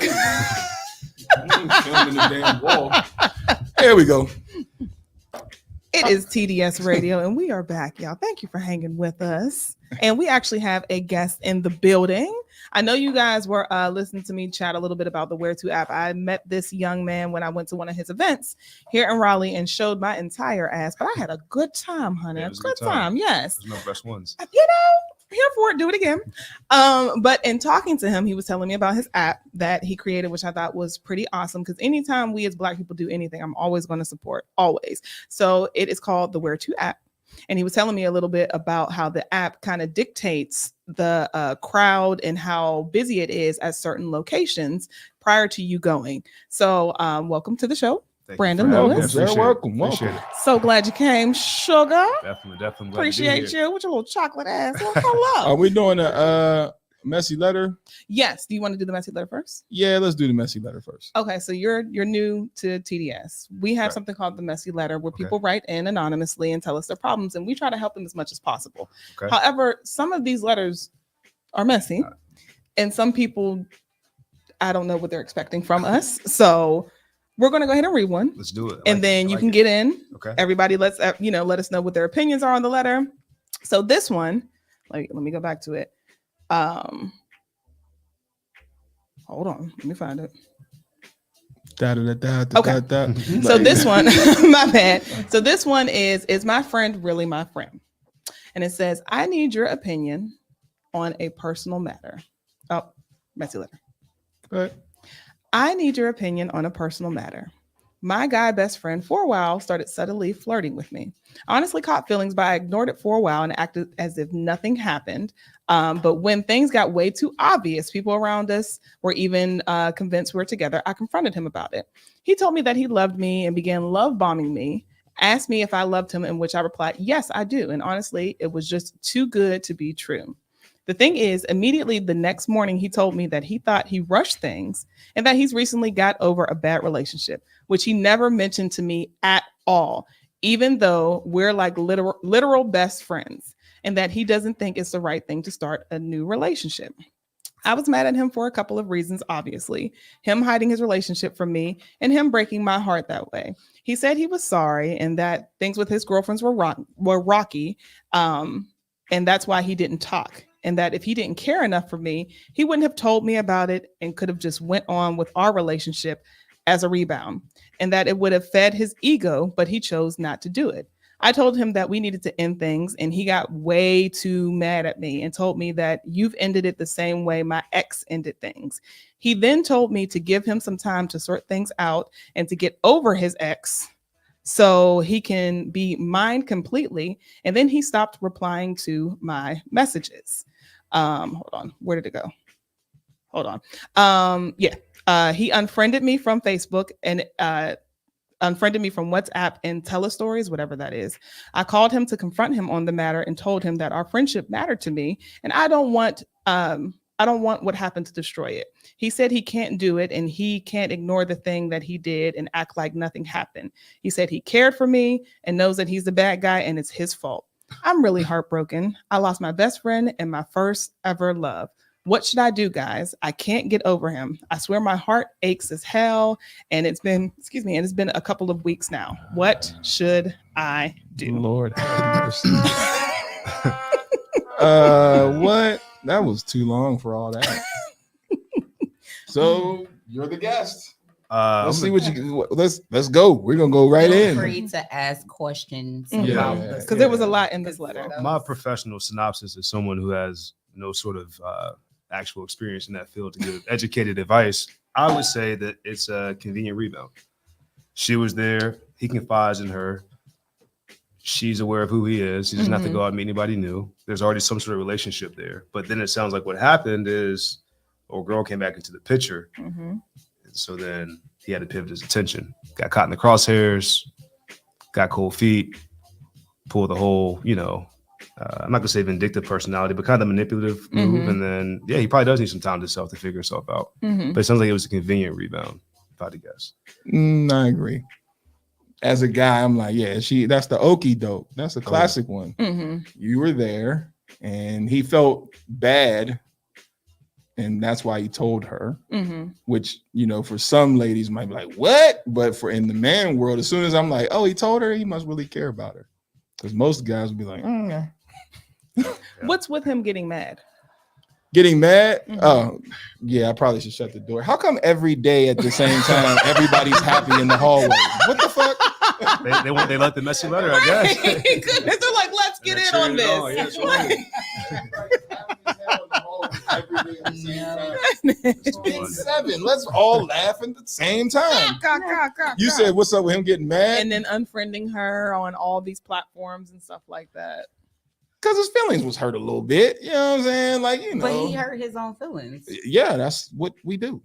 There we go. It is TDS Radio, and we are back, y'all. Thank you for hanging with us. And we actually have a guest in the building. I know you guys were listening to me chat a little bit about the Where To app. I met this young man when I went to one of his events here in Raleigh and showed my entire ass, but I had a good time, honey. Yeah, a good time. Yes. There's no best ones. You know, here for it, do it again. But in talking to him, he was telling me about his app that he created, which I thought was pretty awesome, because anytime we as Black people do anything, I'm always going to support, always. So it is called the Where To app. And he was telling me a little bit about how the app kind of dictates the crowd and how busy it is at certain locations prior to you going. So welcome to the show, Thank Brandon you for having me. Lewis. You're Appreciate it. welcome. Appreciate it. So glad you came, sugar. Definitely glad to be Appreciate here. you with your little chocolate ass. Well, hello. Are we doing a messy letter? Yes. Do you want to do the messy letter first? Yeah, let's do the messy letter first. Okay, so you're new to TDS. We have Right. something called the messy letter where Okay. people write in anonymously and tell us their problems, and we try to help them as much as possible. Okay. However, some of these letters are messy, and some people, I don't know what they're expecting from us. So we're going to go ahead and read one, Let's do it. and then you can get in. Okay. Everybody, let us know what their opinions are on the letter. So this one, let me go back to it. Hold on, let me find it. Okay. So this one, my bad. So this one is my friend really my friend? And it says, I need your opinion on a personal matter. Oh, messy letter. Good. I need your opinion on a personal matter. My guy best friend for a while started subtly flirting with me. I honestly caught feelings, but I ignored it for a while and acted as if nothing happened. But when things got way too obvious, people around us were even convinced we were together. I confronted him about it. He told me that he loved me and began love bombing me, asked me if I loved him, in which I replied, yes, I do. And honestly, it was just too good to be true. The thing is, immediately the next morning, he told me that he thought he rushed things and that he's recently got over a bad relationship, which he never mentioned to me at all, even though we're like literal best friends, and that he doesn't think it's the right thing to start a new relationship. I was mad at him for a couple of reasons, obviously. Him hiding his relationship from me and him breaking my heart that way. He said he was sorry and that things with his girlfriends were rocky, and that's why he didn't talk. And that if he didn't care enough for me, he wouldn't have told me about it and could have just went on with our relationship as a rebound. And that it would have fed his ego, but he chose not to do it. I told him that we needed to end things, and he got way too mad at me and told me that you've ended it the same way my ex ended things. He then told me to give him some time to sort things out and to get over his ex so he can be mine completely. And then he stopped replying to my messages. Hold on. Where did it go? Hold on. He unfriended me from Facebook and unfriended me from WhatsApp and Telestories, whatever that is. I called him to confront him on the matter and told him that our friendship mattered to me, and I don't want what happened to destroy it. He said he can't do it and he can't ignore the thing that he did and act like nothing happened. He said he cared for me and knows that he's the bad guy and it's his fault. I'm really heartbroken. I lost my best friend and my first ever love. What should I do, guys? I can't get over him. I swear my heart aches as hell, and it's been a couple of weeks now. What should I do? Lord have mercy. What? That was too long for all that. So you're the guest. Let's see what you. Let's go. We're gonna go right Feel in. free to ask questions Yeah. about Because there was a lot in this letter. My professional synopsis is someone who has no sort of actual experience in that field to give educated advice. I would say that it's a convenient rebound. She was there. He confides in her. She's aware of who he is. He doesn't have to go out and meet anybody new. There's already some sort of relationship there. But then it sounds like what happened is, girl came back into the picture. And so then he had to pivot his attention. Got caught in the crosshairs, got cold feet, pulled the whole, I'm not gonna say vindictive personality, but kind of manipulative move. And then, he probably does need some time to figure himself out. But it sounds like it was a convenient rebound, if I had to guess. I agree. As a guy, I'm like, that's the okie doke. That's a classic one. You were there and he felt bad. And that's why he told her, which, for some ladies might be like, what? But in the man world, as soon as I'm like, he told her, he must really care about her. Because most guys would be like, What's with him getting mad? Getting mad? Oh, yeah, I probably should shut the door. How come every day at the same time, everybody's happy in the hallway? What the fuck? They let the messy letter, I guess. Goodness, they're like, let's get in on this. It's 7. Let's all laugh at the same time. You said, what's up with him getting mad? And then unfriending her on all these platforms and stuff like that. Because his feelings was hurt a little bit. You know what I'm saying? Like, But he hurt his own feelings. Yeah, that's what we do.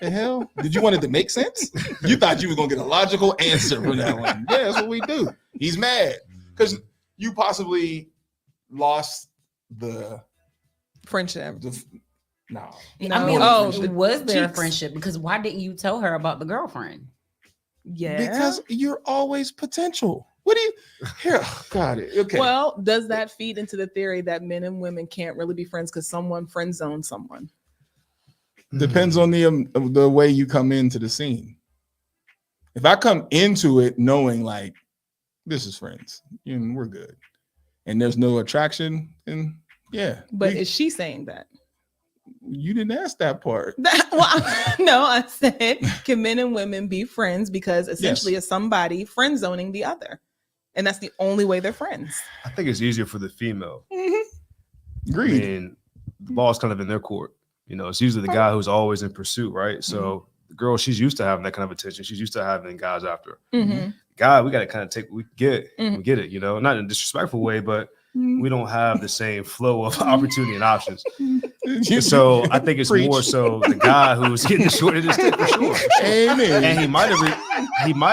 The hell? Did you want it to make sense? You thought you were going to get a logical answer for that one. Yeah, that's what we do. He's mad because you possibly lost the friendship. No. Was there a friendship? Because why didn't you tell her about the girlfriend? Yeah. Because you're always potential. What do you here? Got it. Okay. Well, does that feed into the theory that men and women can't really be friends because someone friend zones someone? Depends on the way you come into the scene. If I come into it knowing like this is friends, we're good, and there's no attraction, then yeah. But is she saying that? You didn't ask that part. No, I said, can men and women be friends because essentially it's somebody friend zoning the other, and that's the only way they're friends. I think it's easier for the female. Agreed. I mean, the ball's kind of in their court. It's usually the guy who's always in pursuit, right? So the girl, she's used to having that kind of attention. She's used to having guys after her. Guy, we got to kind of we get it, not in a disrespectful way, but we don't have the same flow of opportunity and options. So I think it's more so the guy who's getting the short of the stick for sure. Amen. And he might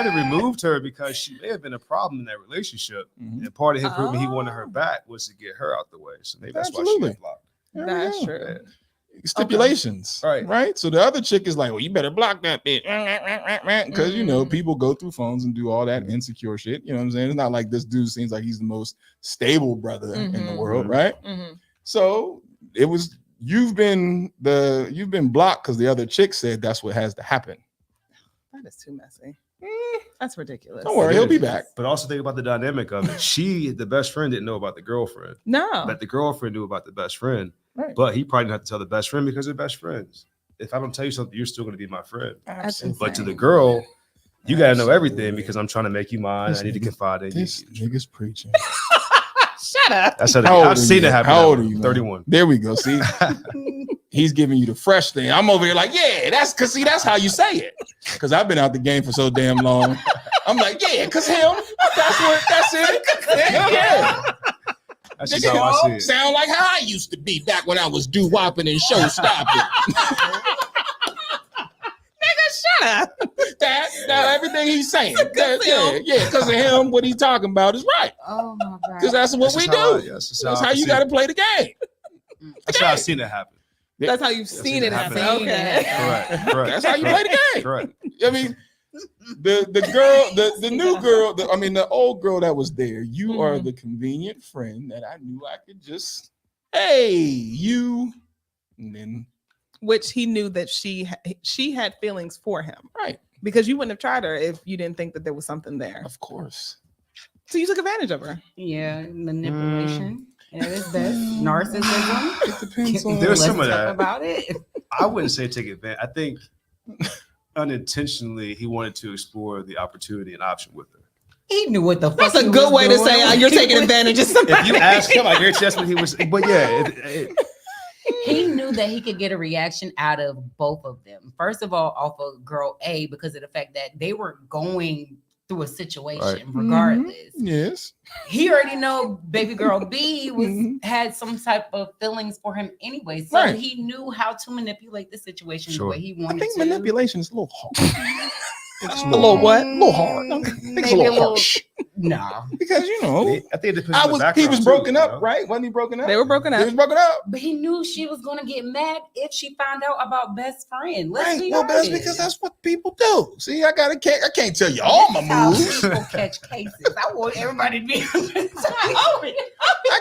have removed her because she may have been a problem in that relationship. And part of him proving he wanted her back was to get her out the way. So maybe that's why she got blocked. That's true. Yeah. Stipulations, okay. right? So the other chick is like, well, you better block that bitch, because people go through phones and do all that insecure shit. You know what I'm saying? It's not like this dude seems like he's the most stable brother in the world, right? So it was you've been blocked because the other chick said that's what has to happen. That is too messy. That's ridiculous. Don't worry, he'll be back. But also think about the dynamic of it. The best friend, didn't know about the girlfriend. No, but the girlfriend knew about the best friend. Right. But he probably didn't have to tell the best friend because they're best friends. If I don't tell you something, you're still going to be my friend. But to the girl, you got to know everything because I'm trying to make you mine. I need to confide in you. This nigga's preaching. Shut up. That's I've seen it happen. How old are you? 31. There we go. See, he's giving you the fresh thing. I'm over here like, yeah, that's how you say it. Because I've been out the game for so damn long. I'm like, yeah, because him. That's it. Yeah. That's just how I see it. Sound like how I used to be back when I was doo-wopping and show stopping. Nigga, shut up. That everything he's saying. Because of him, what he's talking about is right. Oh my God. Because that's what we do. That's how you got to play the game. That's how I've seen it happen. That's how you've seen it happen. Okay. Correct. That's how you play the game. Correct. I mean, the girl, the new girl, the old girl that was there, you are the convenient friend that I knew I could just, hey, you, and then. Which he knew that she had feelings for him. Right. Because you wouldn't have tried her if you didn't think that there was something there. Of course. So you took advantage of her. Yeah, manipulation. It is this narcissism. It depends on. There's some of that. About it. I wouldn't say take advantage. I think unintentionally he wanted to explore the opportunity and option with her. He knew what the fuck. That's a good way to say you're taking advantage of somebody. If you ask him, I guarantee that's what he was. But yeah, He knew that he could get a reaction out of both of them. First of all, off of girl A, because of the fact that they were going through a situation regardless. Yes. He already know baby girl B had some type of feelings for him anyway. So Right. he knew how to manipulate the situation the Sure. way he I wanted think to. manipulation is a little hard. It's A little what? A little hard. I think it's a little harsh. Nah. Because you know, I think it depends I on the was he background, was too, broken you up, know? right? Wasn't he broken up? They were broken He up. was broken up. But he knew she was gonna get mad if she found out about best friend. Let's Right. be Well, that's honest. because that's what people do. See, I can't tell you all my How moves. people catch cases. I want everybody to be. I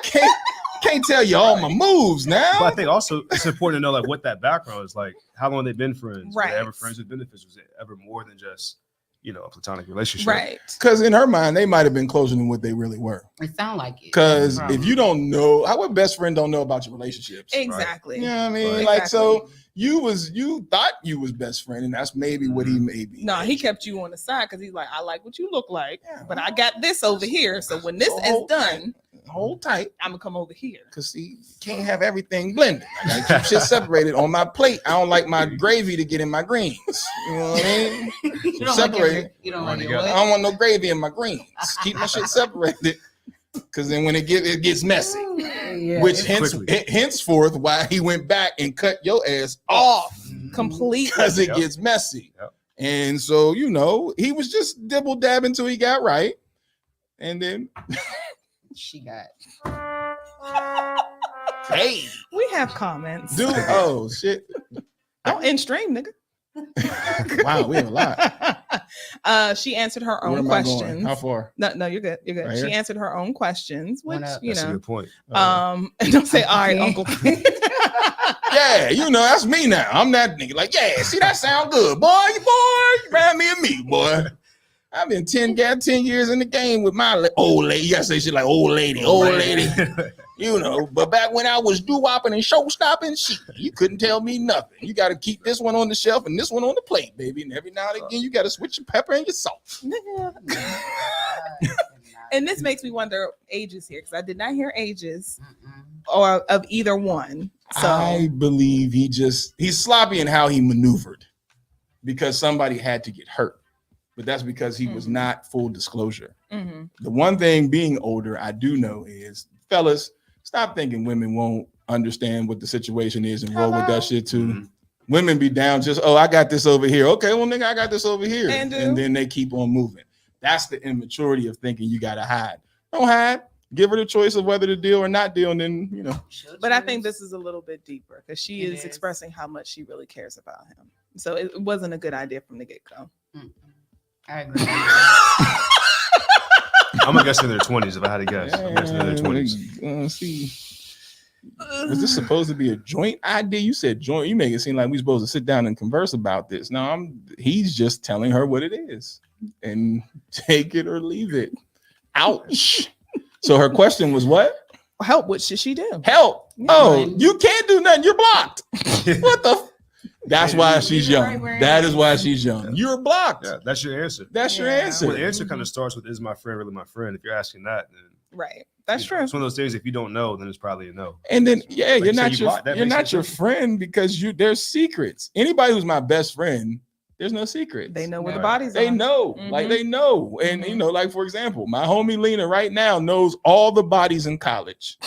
can't tell you all my moves now. But I think also it's important to know like what that background is like. How long they've been friends? Were Right. they ever friends with benefits? Was it ever more than just a platonic relationship? Right. Because in her mind, they might have been closer than what they really were. It sound like it. Because Probably. if you don't know, how would best friend don't know about your relationships? Exactly. You know what I mean? Right. Like, so Exactly. you thought you was best friend, and that's maybe what he may be. No, he kept you on the side because he's like, I like what you look like, Yeah. but I got this over here. So when this So is hold done, Hold tight. I'm gonna come over here. Because see, you can't have everything blended. I gotta keep shit separated on my plate. I don't like my gravy to get in my greens. You know what I mean? You don't Separate. like you don't like Already your got I what? don't want no gravy in my greens. Keep my shit separated. Because then when it gets messy. Yeah, Which it's- henceforth why he went back and cut your ass off. Completely. Because it Yep. gets messy. Yep. And so, he was just dibble dab until he got right. And then she got. hey, We have comments. dude. Oh shit. Don't end stream, nigga. Wow, we have a lot. She answered her Where own am I going? questions. How far? No, you're good. You're good. Right she here? answered her own questions, which One up. That's a good point. don't say all right, Uncle. Yeah, that's me now. I'm that nigga. Like, yeah, see, that sound good, boy. You remind me of me, boy. I've been 10 years in the game with my old lady. You gotta say shit like old lady. But back when I was doo-wopping and show-stopping, shit, you couldn't tell me nothing. You gotta keep this one on the shelf and this one on the plate, baby. And every now and again, you gotta switch your pepper and your salt. And this makes me wonder ages here because I did not hear ages or of either one. So I believe he's sloppy in how he maneuvered because somebody had to get hurt. But that's because he was not full disclosure. mhm. The one thing being older, I do know is, fellas, stop thinking women won't understand what the situation is and roll with that shit too. Mhm. Women be down just, oh, I got this over here. Okay, well, nigga, I got this over here. And do. And then they keep on moving. That's the immaturity of thinking you got to hide. Don't hide. Give her the choice of whether to deal or not deal. And then, But I think this is a little bit deeper because she It is is. expressing how much she really cares about him. So it wasn't a good idea from the get go. I agree. I'm gonna guess in their 20s if I had to guess. I'm guessing in their 20s. See, was this supposed to be a joint idea? You said joint. You make it seem like we supposed to sit down and converse about this. No, he's just telling her what it is and take it or leave it. Ouch. So her question was what? Help, what should she do? Help. Yeah. Oh, you can't do nothing. You're blocked. What the? That's why she's Leave it young. right where it That is. is why she's young. You're blocked. Yeah, that's your answer. That's your Yeah. answer. Well, the answer kind of starts with, is my friend really my friend? If you're asking that, then Right. That's true. It's one of those things, if you don't know, then it's probably a no. And then, yeah, Like you're you said, not you your blocked. That you're makes not your sense. friend because there's secrets. Anybody who's my best friend, there's no secrets. They know where the Right. bodies They are. know, like they know, and like for example, my homie Lena right now knows all the bodies in college,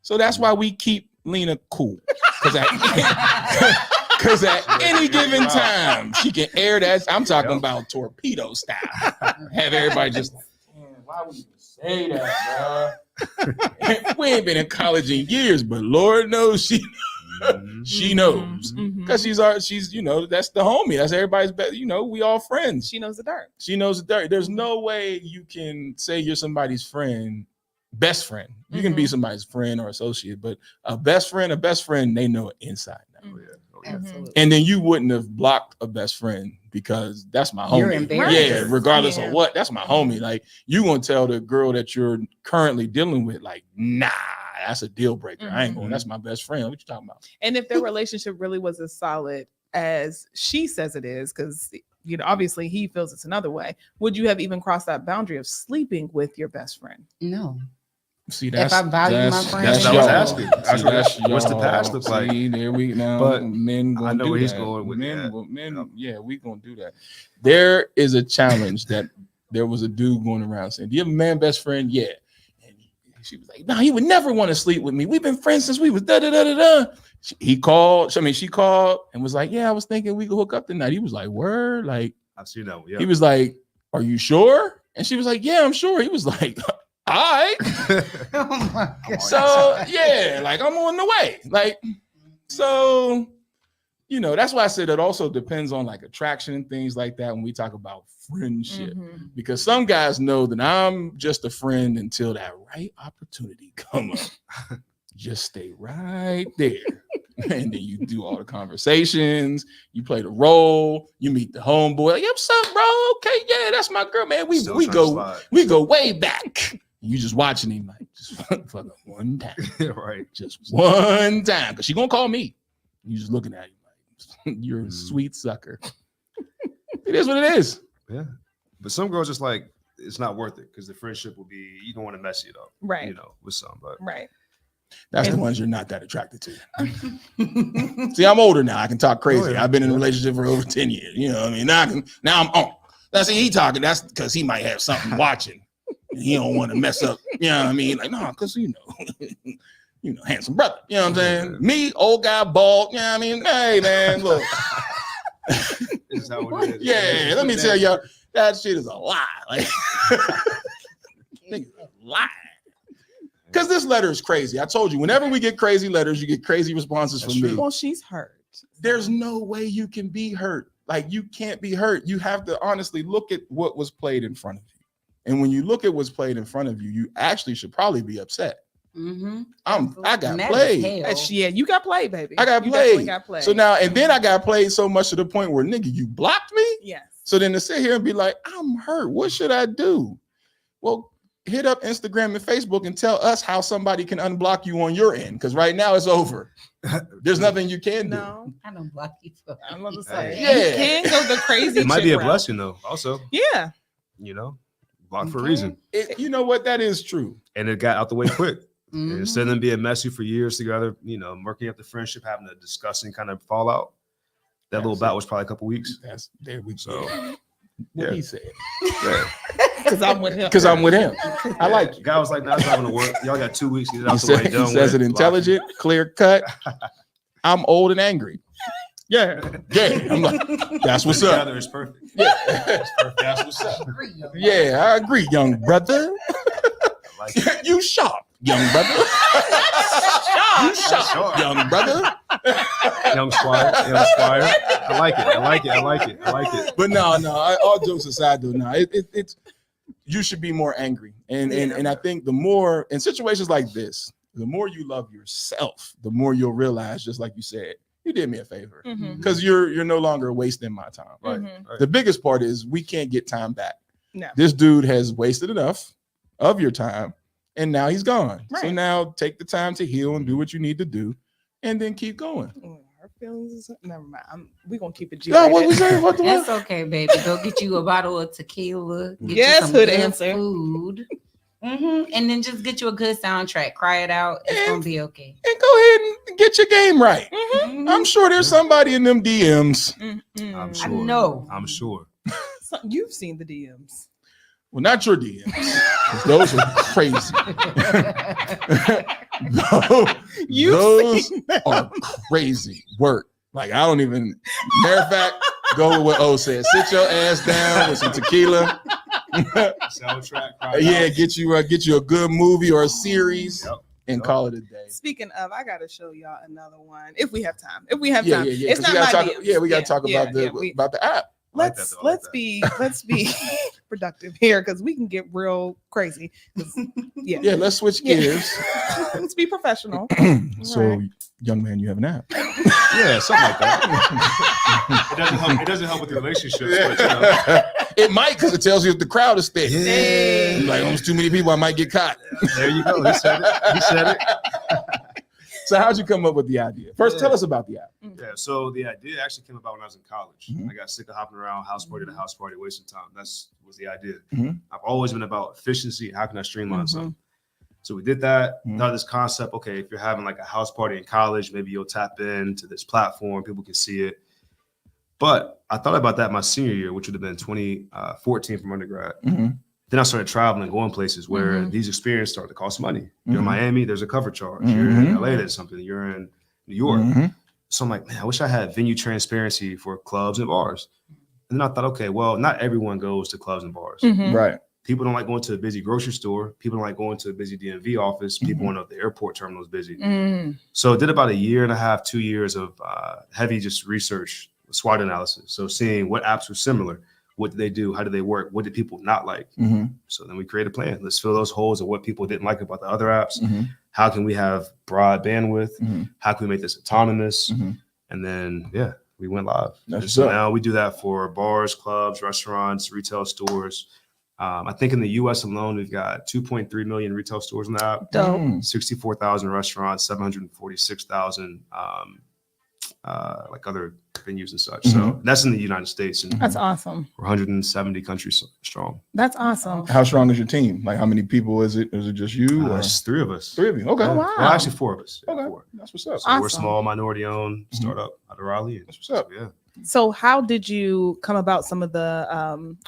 so that's why we keep Lena cool because at any given time she can air that. I'm talking about torpedo style. Have everybody just, why would you say that, bro? We ain't been in college in years, but Lord knows she knows because she's that's the homie. That's everybody's best. We all friends. She knows the dirt. She knows the dirt. There's no way you can say you're somebody's friend, best friend. You can be somebody's friend or associate, but a best friend, they know it inside now. Oh, yeah. Absolutely. And then you wouldn't have blocked a best friend because that's my homie. You're embarrassed. Yeah, regardless Yeah. of what, that's my homie. Like you gonna tell the girl that you're currently dealing with, like, nah, that's a deal breaker. I ain't going. That's my best friend. What you talking about? And if their relationship really was as solid as she says it is, because obviously he feels it's another way, would you have even crossed that boundary of sleeping with your best friend? No. See, If I value my friend, That's what I was y'all. asking. See, that's What's the y'all. past look like? See, there we now. But men gonna I know do where he's that. going with men, that. men, yeah, we gonna do that. There is a challenge that there was a dude going around saying, "Do you have a man best friend?" Yeah, and she was like, "No, he would never want to sleep with me. We've been friends since we was da da da da da." She called and was like, "Yeah, I was thinking we could hook up tonight." He was like, "Word?" Like, I've seen that one. Yeah. he was like, "Are you sure?" And she was like, "Yeah, I'm sure." He was like, "All right." Oh my God. So yeah, like I'm on the way. Like, so that's why I said it also depends on like attraction and things like that when we talk about friendship. Mhm. Because some guys know that I'm just a friend until that right opportunity come up. Just stay right there. And then you do all the conversations, you play the role, you meet the homeboy. Like, yeah, what's up, bro? Okay, yeah, that's my girl, man. We Still trying to we slide. go way back. You just watching him like just fucking one time. Right. Just one time. Because she gonna call me. You just looking at him like you're a sweet sucker. It is what it is. Yeah. But some girls just like it's not worth it because the friendship will be you don't want to mess it up. Right. With some, but Right. That's the ones you're not that attracted to. See, I'm older now. I can talk crazy. Oh, yeah. I've been in a relationship for over 10 years. You know what I mean? Now I'm on. Now see, he talking. That's because he might have something watching. And he don't want to mess up. You know what I mean? Like, no, because handsome brother. You know what I'm saying? Me, old guy, bald. You know what I mean? Hey, man, look. this is how it is. Yeah, let me tell y'all, that shit is a lie. Like, nigga, a lie. Because this letter is crazy. I told you, whenever we get crazy letters, you get crazy responses from me. Well, she's hurt. There's no way you can be hurt. Like, you can't be hurt. You have to honestly look at what was played in front of you. And when you look at what's played in front of you, you actually should probably be upset. Mm-hmm. I got Mad as played. hell. Yeah, you got played, baby. I got You definitely played. got played. So now, and then I got played so much to the point where, nigga, you blocked me? Yes. So then to sit here and be like, I'm hurt. What should I do? Well, hit up Instagram and Facebook and tell us how somebody can unblock you on your end. Because right now it's over. There's nothing you can do. No. I don't block you. I'm gonna say. Yeah. You can go the crazy. It might be chick a route. blessing though, also. Yeah. Blocked for a reason. You know what? That is true. And it got out the way quick. Mhm. Instead of them being messy for years together, murking up the friendship, having a disgusting kind of fallout. That little bout was probably a couple weeks. There we go. So What yeah. he said. Yeah. Because I'm with him. Because I'm with him. I like you. Guy was like, that's not gonna work. Y'all got 2 weeks to get it out He, the way. said, he Done says with it intelligent, clear cut. I'm old and angry. Yeah. Yeah. I'm like, that's what's up. Together is perfect. Yeah. That's what's up. Yeah, I agree, young brother. Like it. You sharp, young brother. You sharp, young brother. Young squire. I like it. But no. All jokes aside, though, no, it's you should be more angry, and I think the more in situations like this, the more you love yourself, the more you'll realize, just like you said, you did me a favor because you're no longer wasting my time. Right. The biggest part is we can't get time back. No. This dude has wasted enough of your time, and now he's gone. So Right. now take the time to heal and do what you need to do, and then keep going. Her feelings. Never mind. We're gonna keep it G. No, what we saying? What the That's okay, baby. Go get you a bottle of tequila. Get Yes, you some hood good answer. food. And then just get you a good soundtrack. Cry it out. It's gonna be okay. And go ahead and get your game right. Mhm. I'm sure there's somebody in them DMs. I'm I sure. know. I'm sure. So you've seen the DMs. Well, not your DMs. 'Cause those are crazy. Those are crazy work. Like, I don't even, matter of fact, go with what O said. Sit your ass down with some tequila. Soundtrack. Yeah, get you a good movie or a series and call it a day. Speaking of, I gotta show y'all another one if we have time. If we have Yeah, time. yeah, yeah. It's 'Cause not we gotta my talk, DMs. we gotta talk about about the app. Let's be productive here because we can get real crazy. 'Cause, Yeah. Yeah, let's switch Yeah. gears. Let's be professional. So, Right. young man, you have an app. Yeah, something like that. It doesn't help with the relationships, but It might, because it tells you if the crowd is thick. Hey. Like, almost too many people, I might get caught. there you go. He said it. So how'd you come up with the idea? First, tell us about the app. Yeah, so the idea actually came about when I was in college. Mhm. I got sick of hopping around house party to house party, wasting time. Was the idea. Mhm. I've always been about efficiency. How can I streamline something? So we did that. Mhm. Thought this concept, okay, if you're having like a house party in college, maybe you'll tap into this platform, people can see it. But I thought about that my senior year, which would have been 2014 from undergrad. Mhm. Then I started traveling, going places where Mhm. these experiences started to cost money. You're in Mhm. Miami, there's a cover charge. You're in Mhm. LA, there's something. You're in New York. Mhm. So I'm like, man, I wish I had venue transparency for clubs and bars. And then I thought, okay, well, not everyone goes to clubs and bars. Mhm. Right. People don't like going to a busy grocery store. People don't like going to a busy DMV office. People Mhm. want to know if the airport terminal is busy. Mm. So I did about a year and a half, 2 years of heavy just research, SWOT analysis. So seeing what apps were similar, what did they do, how did they work, what did people not like. Mhm. So then we created a plan. Let's fill those holes of what people didn't like about the other apps. Mhm. How can we have broad bandwidth? Mhm. How can we make this autonomous? Mhm. And then, yeah, we went live. That's And so what's up. now we do that for bars, clubs, restaurants, retail stores. I think in the US alone, we've got 2.3 million retail stores in the app, Dope. Mm. 64,000 restaurants, 746,000 like other venues and such. So that's in the United States, and That's awesome. we're 170 countries strong. That's awesome. How strong is your team? Like, how many people is it? Is it just you? Or? It's 3 of us. 3 of you. Okay. Oh, wow. Well, actually 4 of us. Yeah, Okay. 4. That's what's up. So we're a Awesome. small minority-owned startup out of Raleigh. That's what's up. So, yeah. So how did you come about some of the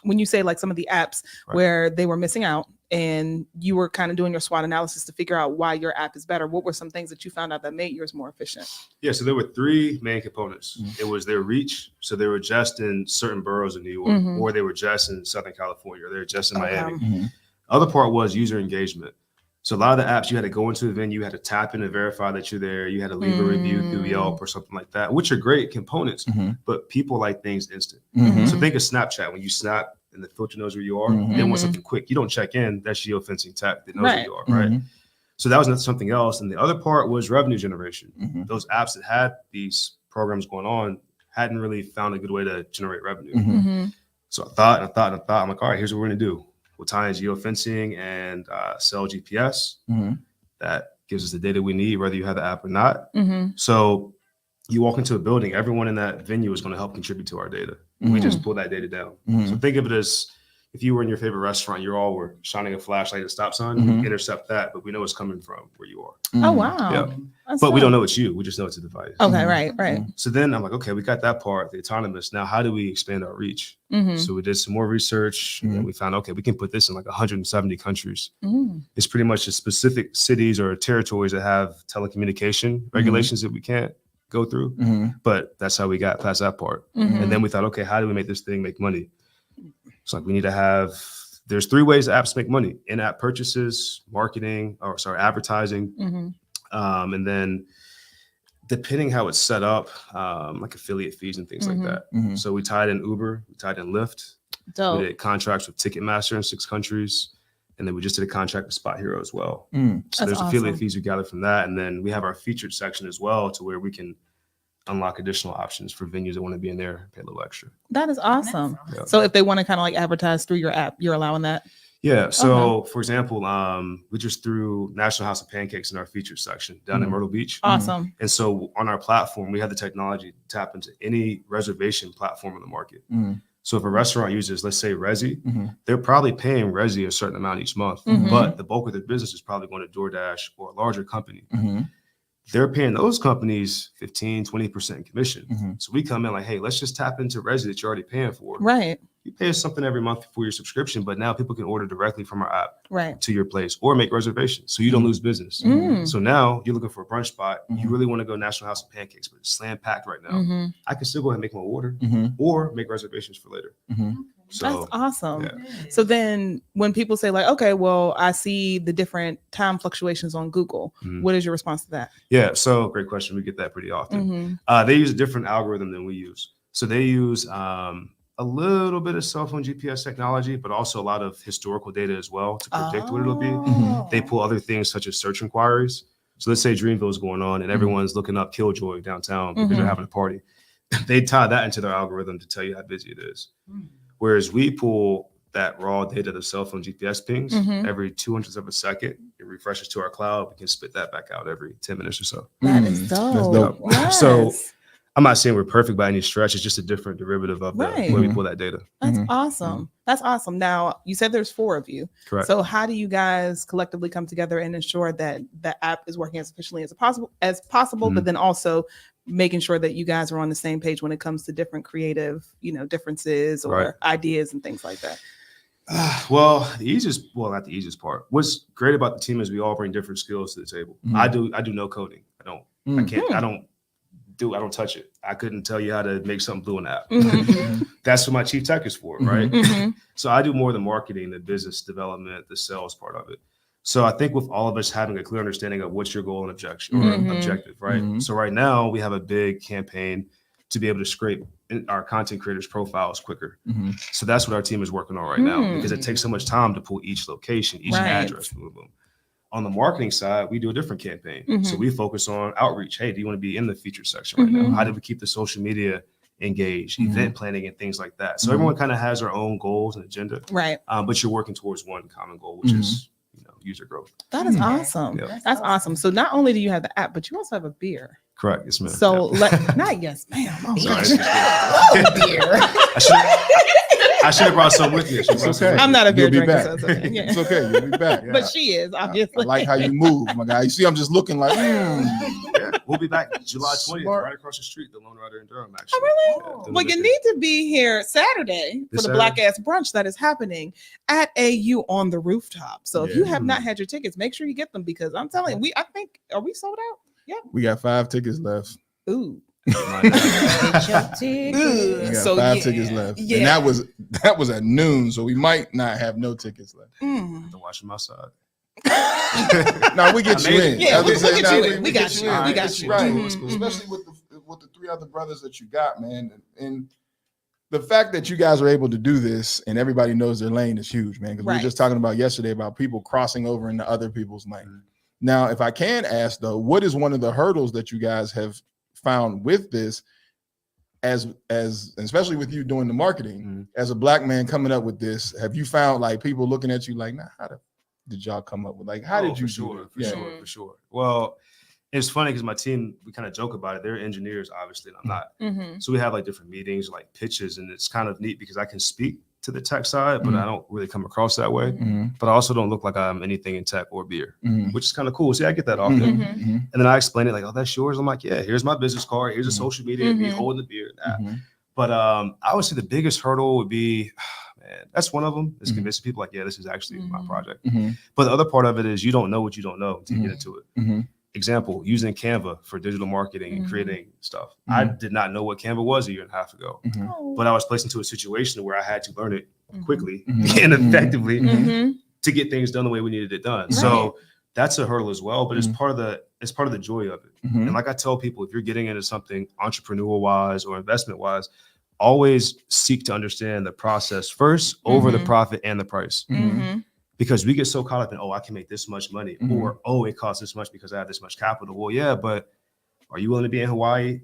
when you say like some of the apps Right. where they were missing out and you were kind of doing your SWOT analysis to figure out why your app is better? What were some things that you found out that made yours more efficient? Yeah, so there were 3 main components. Mhm. It was their reach. So they were just in certain boroughs in New York, Mhm. or they were just in Southern California, or they were just in Miami. Okay. Mhm. Other part was user engagement. So a lot of the apps, you had to go into the venue, you had to tap in and verify that you're there. You had to leave a review through Mm. Yelp or something like that, which are great components, Mhm. but people like things instant. Mhm. So think of Snapchat. When you snap and the filter knows where you are, Mhm. they want Mhm. something quick. You don't check in. That's geofencing tech that knows Right. where you are, right? Mhm. So that was not something else. And the other part was revenue generation. Mhm. Those apps that had these programs going on hadn't really found a good way to generate revenue. Mhm. Mhm. So I thought. I'm like, all right, here's what we're gonna do. We'll tie in geofencing and sell GPS. Mhm. That gives us the data we need, whether you have the app or not. Mhm. So you walk into a building, everyone in that venue is going to help contribute to our data. We Mhm. just pull that data down. Mhm. So think of it as if you were in your favorite restaurant, you all were shining a flashlight at a stop sign, Mhm. we intercept that, but we know it's coming from where you are. Oh Mhm. wow. Yeah. That's But we don't dope. know it's you. We just know it's a device. Okay, Mhm. right, right. So then I'm like, okay, we got that part, the autonomous. Now, how do we expand our reach? Mhm. So we did some more research and then we found, okay, we can put this in like 170 countries. Mhm. It's pretty much just specific cities or territories that have telecommunication regulations that we can't go through. Mhm. But that's how we got past that part. Mhm. And then we thought, okay, how do we make this thing make money? It's like we need to have, there's 3 ways that apps make money: in-app purchases, marketing, advertising, Mhm. and then depending how it's set up, like affiliate fees and things Mhm. like that. Mhm. So we tied in Uber, we tied in Lyft, Dope. we did contracts with Ticketmaster in 6 countries, and then we just did a contract with Spot Hero as well. Mhm. So That's there's affiliate awesome. fees we gather from that, and then we have our featured section as well, to where we can unlock additional options for venues that want to be in there, pay a little extra. That is awesome. Yeah. So if they want to kind of like advertise through your app, you're allowing that? Yeah. So for example, we just threw National House of Pancakes in our featured section down in Mhm. Myrtle Beach. Awesome. And so on our platform, we have the technology to tap into any reservation platform in the market. Mhm. So if a restaurant uses, let's say, Resi, Mhm. they're probably paying Resi a certain amount each month, Mhm. but the bulk of their business is probably going to DoorDash or a larger company. Mhm. They're paying those companies 15, 20% commission. Mhm. So we come in like, hey, let's just tap into Resi that you're already paying for. Right. You pay us something every month for your subscription, but now people can order directly from our app Right. to your place or make reservations so you don't lose business. Mm. So now you're looking for a brunch spot. You Mhm. really want to go National House of Pancakes, but it's slam packed right now. Mhm. I can still go ahead and make my order Mhm. or make reservations for later. Mhm. So That's awesome. yeah. So then when people say like, okay, well, I see the different time fluctuations on Google, Mhm. what is your response to that? Yeah, so great question. We get that pretty often. Mhm. They use a different algorithm than we use. So they use a little bit of cell phone GPS technology, but also a lot of historical data as well to predict what it'll be. Oh. They pull other things such as search inquiries. So let's say Dreamville's going on and everyone's looking up Killjoy downtown because they're Mhm. having a party. They tie that into their algorithm to tell you how busy it is. Whereas we pull that raw data, the cell phone GPS pings, Mhm. every 200th of a second. It refreshes to our cloud. We can spit that back out every 10 minutes or so. That is That's dope. dope. So, Yes. I'm not saying we're perfect by any stretch. It's just a different derivative of Right. where we pull that data. That's Mhm. awesome. That's awesome. Now, you said there's 4 of you. Correct. So how do you guys collectively come together and ensure that the app is working as efficiently as possible, but then also making sure that you guys are on the same page when it comes to different creative, differences or Right. ideas and things like that? Well, not the easiest part. What's great about the team is we all bring different skills to the table. Mhm. I do no coding. I can't. I don't touch it. I couldn't tell you how to make something blue in the app. Mhm. That's what my chief tech is for, right? Mhm. So I do more the marketing, the business development, the sales part of it. So I think with all of us having a clear understanding of what's your goal and objective, right? Mhm. So right now we have a big campaign to be able to scrape our content creators' profiles quicker. Mhm. So that's what our team is working on right now because it takes so much time to pull each location, each Right. address, move them. On the marketing side, we do a different campaign. So we focus on outreach. Hey, do you want to be in the featured section right now? How do we keep the social media engaged, event planning and things like that? So everyone kind of has their own goals and agenda, Right. but you're working towards one common goal, which is user growth. That is awesome. Yeah. That's awesome. So not only do you have the app, but you also have a beer. Correct. Yes, ma'am. So Yeah. not yes, ma'am. Oh, Sorry, gosh. I should have brought some with me. It's okay. I'm not a beer You'll be drinker, back. so it's okay. Yeah. It's okay. You'll be back. But she is, I obviously. like how you move, my guy. You see, I'm just looking like, Yeah, we'll be back July 20th, Smart. right across the street, the Lone Rider in Durham, actually. Oh, really? Yeah, doing Well, a you big need to be here Saturday for This the Black Ass Brunch that is happening at AU on the rooftop. So if you have not had your tickets, make sure you get them because I'm telling you, are we sold out? we got 5 tickets left. Ooh. We Ooh, got so 5 tickets left. Yeah. And that was at noon, so we might not have no tickets left. Mm. to watch them outside. No, we get you in. Yeah, I was we saying, get nah, you in. We got you. in. We got you. Right. Mhm, mhm. Especially with the 3 other brothers that you got, man. And the fact that you guys are able to do this and everybody knows their lane is huge, man. Because we were Right. just talking about yesterday about people crossing over into other people's lane. Now, if I can ask though, what is one of the hurdles that you guys have found with this, as especially with you doing the marketing, as a Black man coming up with this? Have you found like people looking at you like, nah, did y'all come up with, like, how did you do it? For sure. Well, it's funny because my team, we kind of joke about it. They're engineers, obviously, and I'm not. Mhm. So we have like different meetings, like pitches, and it's kind of neat because I can speak to the tech side, but I don't really come across that way. Mhm. But I also don't look like I'm anything in tech or beer, Mhm. which is kind of cool. See, I get that often. Mhm. Mhm. And then I explain it like, oh, that's yours. I'm like, yeah, here's my business card. Here's a social media, me Mhm. holding the beer. That. Mhm. But I would say the biggest hurdle would be, man, that's one of them, is Mhm. convincing people like, yeah, this is actually my project. Mhm. But the other part of it is you don't know what you don't know until you get into it. Mhm. Example, using Canva for digital marketing and creating stuff. I did not know what Canva was a year and a half ago, Oh. but I was placed into a situation where I had to learn it quickly Mhm. and effectively Mhm. to get things done the way we needed it done. Right. So that's a hurdle as well, but Mhm. it's part of the joy of it. Mhm. And like I tell people, if you're getting into something entrepreneur wise or investment wise, always seek to understand the process first over the Mhm. profit and the price. Mhm. Because we get so caught up in, oh, I can make this much money, Mhm. or oh, it costs this much because I have this much capital. Well, yeah, but are you willing to be in Hawaii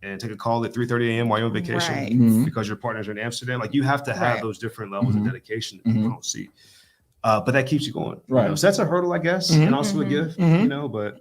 and take a call at 3:30 a.m. while you're on vacation Right. Mhm. because your partners are in Amsterdam? Like you have to have Right. those different levels Mhm. of dedication that people Mhm. don't see. But that keeps you going. You Right. know? So that's a hurdle, I guess, Mhm. and also a Mhm. gift, Mhm. you know, but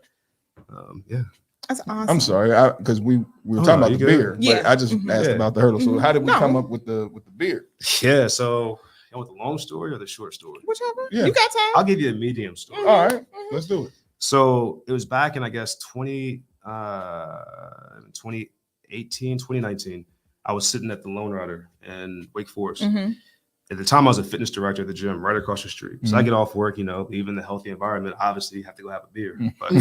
yeah. That's awesome. I'm sorry, because we were Oh, talking about you the good? beer, Yeah. but I just Mhm. asked Yeah. about the hurdle. So Mhm. how did we No. come up with the beer? Yeah. So you want the long story or the short story? Whichever. Yeah. You got time. I'll give you a medium story. Mhm. All right, let's do it. So it was back in, I guess, 2018, 2019. I was sitting at the Lone Rider in Wake Forest. Mhm. At the time, I was a fitness director at the gym right across the street. So I get off work, you know, leaving the healthy environment. Obviously, you have to go have a beer. But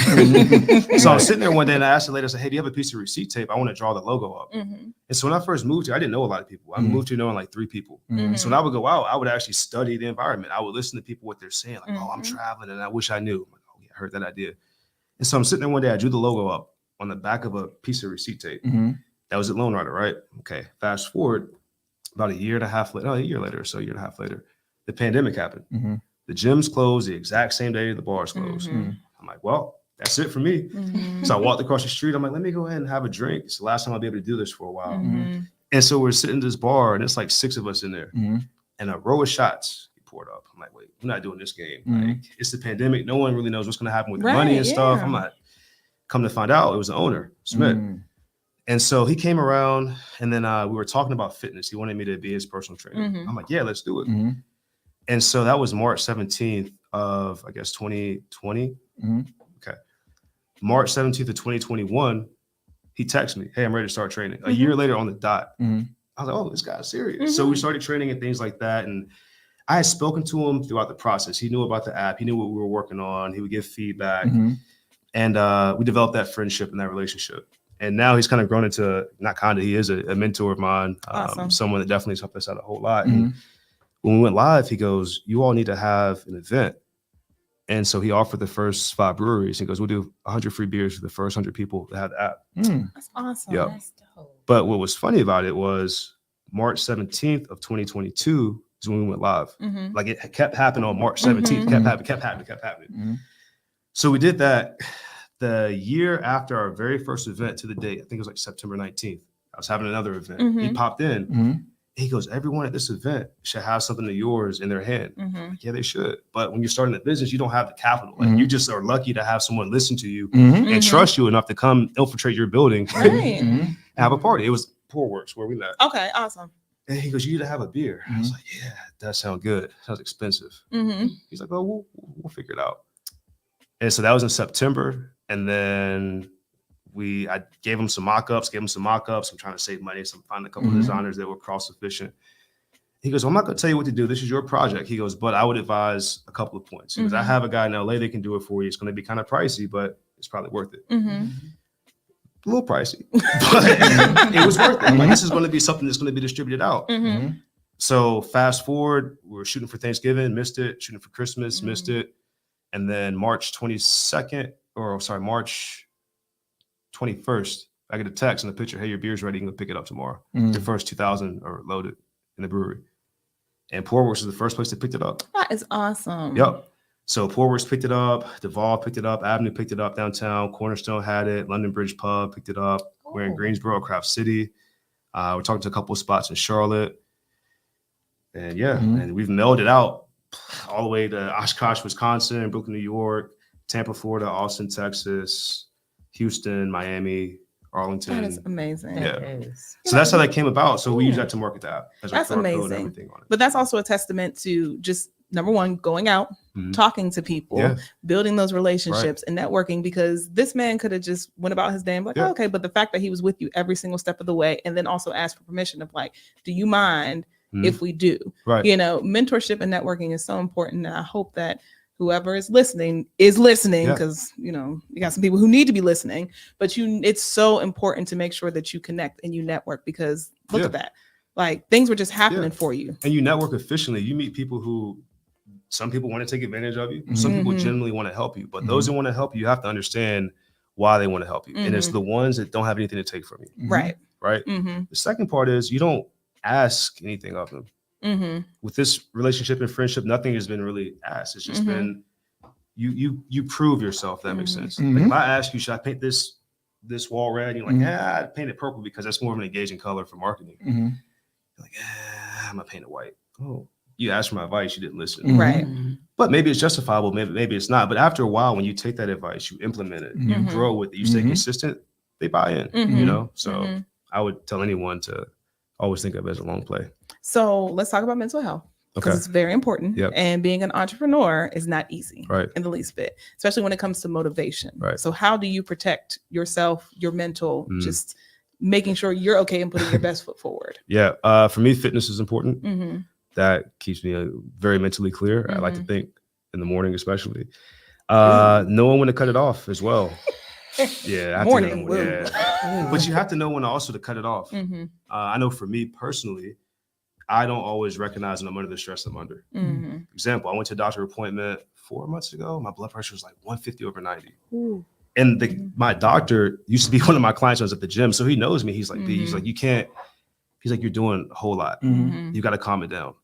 so I was sitting there one day and I asked the lady, I said, hey, do you have a piece of receipt tape? I want to draw the logo up. Mhm. And so when I first moved here, I didn't know a lot of people. I moved here knowing like 3 people. Mhm. So when I would go out, I would actually study the environment. I would listen to people, what they're saying. Like, oh, I'm Mhm. traveling and I wish I knew. I'm like, oh, yeah, I heard that idea. And so I'm sitting there one day, I drew the logo up on the back of a piece of receipt tape. Mhm. That was at Lone Rider, right? Okay. Fast forward about a year later, so a year and a half later, the pandemic happened. Mhm. The gyms closed the exact same day the bars closed. Mhm. I'm like, well, that's it for me. Mhm. So I walked across the street. I'm like, let me go ahead and have a drink. It's the last time I'll be able to do this for a while. Mhm. And so we're sitting at this bar, and it's like 6 of us in there, Mhm. and a row of shots get poured up. I'm like, wait, we're not doing this game. Mhm. Like, it's the pandemic. No one really knows what's going to happen with the Right, money and stuff. yeah. I'm like, come to find out, it was the owner, Smith. Mhm. And so he came around, and then we were talking about fitness. He wanted me to be his personal trainer. Mhm. I'm like, yeah, let's do it. Mhm. And so that was March 17th of, I guess, 2020. Mhm. Okay. March 17th of 2021, he texted me, hey, I'm ready to start training. A year later on the dot. Mhm. I was like, oh, this guy's serious. So we started training and things like that. And I had spoken to him throughout the process. He knew about the app. He knew what we were working on. He would give feedback. Mhm. And we developed that friendship and that relationship. And now he's kind of grown into, not kind of, he is a mentor of mine, Awesome. someone that definitely has helped us out a whole lot. Mhm. And when we went live, he goes, you all need to have an event. And so he offered the first 5 breweries. He goes, we'll do 100 free beers for the first 100 people that have the app. Mm. That's awesome. Yep. That's dope. But what was funny about it was March 17th of 2022 is when we went live. Mhm. Like it kept happening on March 17th, kept happening. Mhm. So we did that the year after our very first event to the date. I think it was like September 19th. I was having another event. He Mhm. popped in. Mhm. He goes, everyone at this event should have something of yours in their hand. Mhm. Like, yeah, they should. But when you're starting a business, you don't have the capital. Like Mhm. you just are lucky to have someone listen to you Mhm. and Mhm. trust you enough to come infiltrate your building Right. and have a party. It was Pourworks where we met. Okay, awesome. And he goes, you need to have a beer. I was Mhm. like, yeah, that sounds good. Sounds expensive. Mm-hmm. He's like, oh, we'll figure it out. And so that was in September. And then I gave him some mock-ups. I'm trying to save money. So I'm finding a couple Mhm. of designers that were cost-efficient. He goes, well, I'm not going to tell you what to do. This is your project. He goes, but I would advise a couple of points. He goes, I Mhm. have a guy in LA that can do it for you. It's going to be kind of pricey, but it's probably worth it. Mm-hmm. A little pricey, but it was worth it. I'm like, this is going to be something that's going to be distributed out. Mm-hmm. So fast forward, we were shooting for Thanksgiving, missed it. Shooting for Christmas, Mhm. missed it. And then March 21st, I get a text and a picture. Hey, your beer's ready. You can go pick it up tomorrow. Mhm. The first 2,000 are loaded in the brewery. And Pourworks is the first place that picked it up. That is awesome. Yep. So Pourworks picked it up. Devolve picked it up. Avenue picked it up downtown. Cornerstone had it. London Bridge Pub picked it up. We're in Oh. Greensboro, Craft City. We're talking to a couple of spots in Charlotte. And yeah, Mhm. and we've mailed it out all the way to Oshkosh, Wisconsin, Brooklyn, New York, Tampa, Florida, Austin, Texas, Houston, Miami, Arlington. That is amazing. Yeah. That is. So that's how that came about. So we use that to market the app. As our That's QR code and amazing. everything on it. But that's also a testament to just number one, going out, Mhm. talking to people, Yeah. building those relationships and networking, because this man could have just went about his day and like, Yeah. oh, okay. But the fact that he was with you every single step of the way, and then also asked for permission of like, do you mind Mhm. if we do? Right. You know, mentorship and networking is so important. And I hope that whoever is listening because you know, you got some people who need to be listening, but it's so important to make sure that you connect and you network, because look Yeah. at that. Like things were just happening Yeah. for you. And you network efficiently. You meet people who, some people want to take advantage of you. Some people Mhm. genuinely want to help you. But those that want to help you, you have to understand why they want to help you. And it's Mhm. the ones that don't have anything to take from you. Mhm. Right. Right. Mm-hmm. The second part is you don't ask anything of them. Mm-hmm. With this relationship and friendship, nothing has been really asked. It's just Mhm. been you prove yourself. If that makes Mhm. sense. Like Mhm. if I ask you, should I paint this wall red? And you're like, Mhm. yeah, I'd paint it purple because that's more of an engaging color for marketing. Mhm. You're like, I'm gonna paint it white. Oh, you asked for my advice, you didn't listen. Mhm. Right. Mhm. But maybe it's justifiable, maybe it's not. But after a while, when you take that advice, you implement it, you Mhm. grow with it, you stay Mhm. consistent, they buy in, Mhm. you know? So Mhm. I would tell anyone to always think of it as a long play. So let's talk about mental health, because Okay. it's very important. Yep. And being an entrepreneur is not easy Right. in the least bit, especially when it comes to motivation. Right. So how do you protect yourself, your mental, Mm. just making sure you're okay and putting your best foot forward? Yeah. For me, fitness is important. Mm-hmm. That keeps me very mentally clear. I like to Mhm. think in the morning, especially. Knowing when to cut it off as well. Yeah. I have to Morning. know- woo. yeah. But you have to know when also to cut it off. Mm-hmm. I know for me personally, I don't always recognize when I'm under the stress I'm under. Mm-hmm. Example, I went to a doctor appointment 4 months ago. My blood pressure was like 150/90. Ooh. And Mhm. my doctor used to be one of my clients when I was at the gym. So he knows me. He's like, B, he's Mhm. like, you can't, he's like, you're doing a whole lot. Mhm. Mm-hmm. You got to calm it down.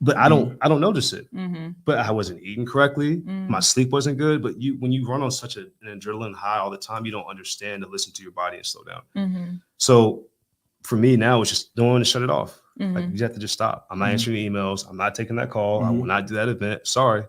But I don't notice it. Mm-hmm. But I wasn't eating correctly. Mm. My sleep wasn't good. But when you run on such an adrenaline high all the time, you don't understand to listen to your body and slow down. Mm-hmm. So for me now, it's just knowing to shut it off. Mm-hmm. Like you have to just stop. I'm not Mhm. answering emails. I'm not taking that call. I Mhm. will not do that event. Sorry.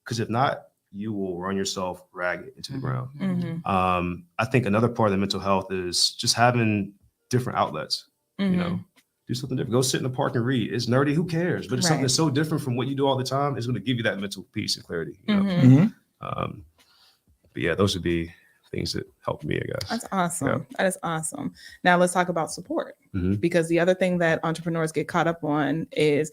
Because if not, you will run yourself ragged into the ground. Mm-hmm. I think another part of the mental health is just having different outlets. Mm-hmm. You know, do something different. Go sit in the park and read. It's nerdy. Who cares? But it's something Right. that's so different from what you do all the time. It's going to give you that mental peace and clarity. You know? Mm-hmm. But yeah, those would be things that help me, I guess. That's awesome. Yeah. That is awesome. Now let's talk about support, Mhm. because the other thing that entrepreneurs get caught up on is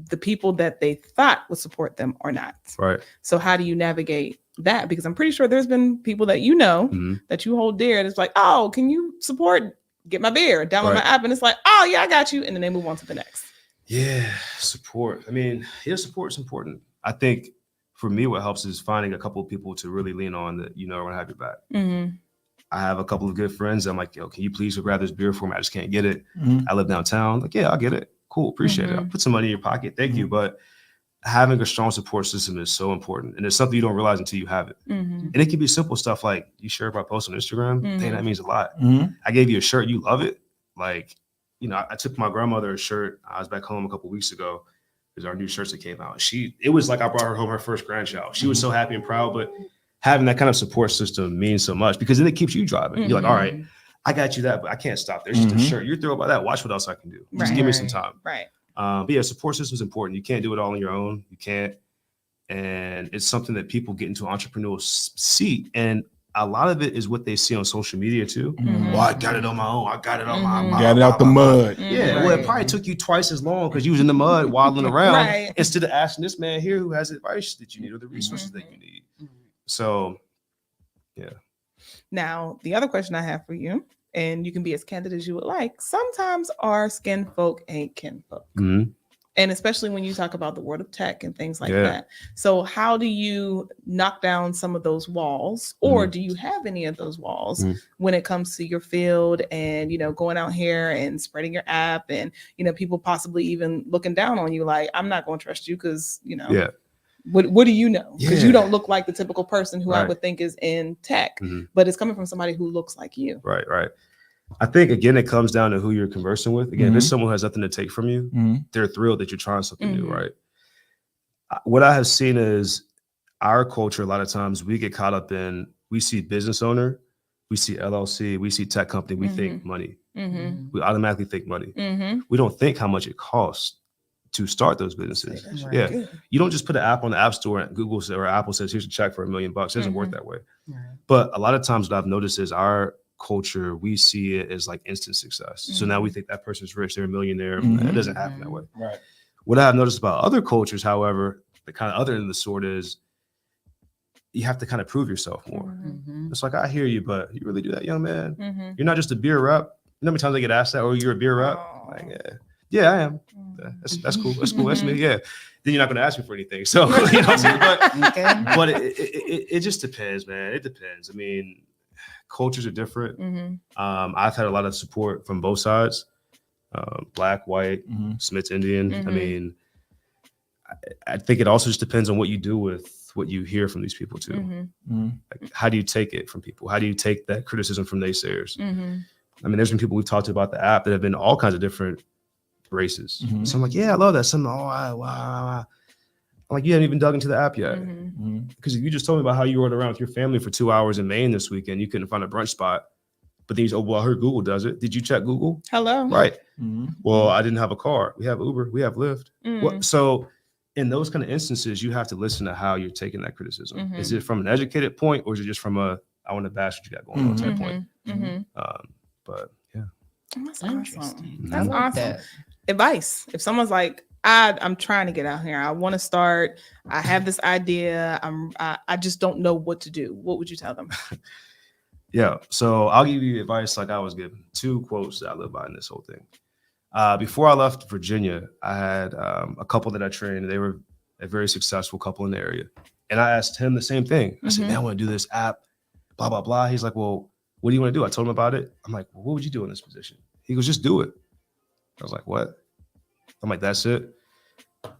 the people that they thought would support them or not. Right. So how do you navigate that? Because I'm pretty sure there's been people that you know Mhm. that you hold dear. It's like, oh, can you support? Get my beer, download my Right. app, and it's like, oh yeah, I got you, and then they move on to the next. Yeah, support. I mean, yeah, support is important. I think for me, what helps is finding a couple of people to really lean on that, you know, are going to have your back. Mm-hmm. I have a couple of good friends. I'm like, yo, can you please go grab this beer for me? I just can't get it. Mhm. I live downtown. Like, yeah, I'll get it. Cool. Appreciate it. I'll put some money in your pocket. Thank you. But having a strong support system is so important. And it's something you don't realize until you have it. Mm-hmm. And it can be simple stuff like you share my post on Instagram. Mhm. Dang, that means a lot. Mhm. I gave you a shirt. You love it. Like, you know, I took my grandmother a shirt. I was back home a couple weeks ago. There's our new shirts that came out. It was like I brought her home her first grandchild. She was so happy and proud, but having that kind of support system means so much because then it keeps you driving. You're like, all right, I got you that, but I can't stop. There's just a shirt. You're thrilled by that. Watch what else I can do. Just give me some time. Right. But yeah, support system is important. You can't do it all on your own. You can't. And it's something that people get into entrepreneurial seat. And a lot of it is what they see on social media too. Mhm. Well, I got it on my own. I got it on my Got it out the mud. Yeah, well, it probably took you twice as long because you was in the mud waddling around Right. instead of asking this man here who has advice that you need or the resources that you need. So, yeah. Now, the other question I have for you, and you can be as candid as you would like, sometimes our skin folk ain't kin folk. Mhm. And especially when you talk about the world of tech and things like Yeah. that. So how do you knock down some of those walls, or do you have any of those walls when it comes to your field and, you know, going out here and spreading your app and, you know, people possibly even looking down on you like, I'm not going to trust you because, you know, Yeah. what do you know? Because Yeah. you don't look like the typical person who I Right. would think is in tech, Mhm. but it's coming from somebody who looks like you. Right, right. I think again, it comes down to who you're conversing with. Again, if it's someone who has nothing to take from you, Mhm. they're thrilled that you're trying something new, Mhm. right? What I have seen is our culture, a lot of times we get caught up in, we see business owner, we see LLC, we see tech company, we think money. Mm-hmm. We automatically think money. Mm-hmm. We don't think how much it costs to start those businesses. That's Right. Yeah. good. You don't just put an app on the App Store and Google or Apple says, here's a check for $1 million. It doesn't work Mhm. that way. Right. But a lot of times what I've noticed is our culture, we see it as like instant success. So now we think that person's rich, they're a millionaire. Mhm. It doesn't happen that way. Right. What I've noticed about other cultures, however, the kind of other end of the sword is you have to kind of prove yourself more. Mhm. It's like, I hear you, but you really do that, young man? Mm-hmm. You're not just a beer rep. You know how many times I get asked that, or you're a beer rep? Like, yeah, I am. That's cool. That's cool. That's me. Yeah. Then you're not going to ask me for anything. So, you know what I'm saying? But it just depends, man. It depends. I mean, cultures are different. Mm-hmm. I've had a lot of support from both sides, Black, white, Mhm. Smith's Indian. I Mhm. mean, I think it also just depends on what you do with what you hear from these people too. Mm-hmm. Mhm. Like, how do you take it from people? How do you take that criticism from naysayers? Mm-hmm. I mean, there's been people we've talked to about the app that have been all kinds of different races. Mhm. So I'm like, yeah, I love that. Some, wow. I'm like, you haven't even dug into the app yet. Mm-hmm. Mhm. Because if you just told me about how you rode around with your family for 2 hours in Maine this weekend, you couldn't find a brunch spot. But then you said, oh, well, I heard Google does it. Did you check Google? Hello. Right. Mhm. Well, I didn't have a car. We have Uber. We have Lyft. Mm. What, so in those kind of instances, you have to listen to how you're taking that criticism. Mhm. Is it from an educated point, or is it just from a, I want to bash what you got going on type point? Mm-hmm. But yeah. That's Interesting. awesome. I That's like awesome. that. Advice. If someone's like, I'm trying to get out here, I want to start, I have this idea, I just don't know what to do, what would you tell them? Yeah. So I'll give you advice like I was given. 2 quotes that I live by in this whole thing. Before I left Virginia, I had a couple that I trained. They were a very successful couple in the area. And I asked him the same thing. I said, man, I want to do this app, blah, blah, blah. He's like, well, what do you want to do? I told him about it. I'm like, well, what would you do in this position? He goes, just do it. I was like, what? I'm like, that's it?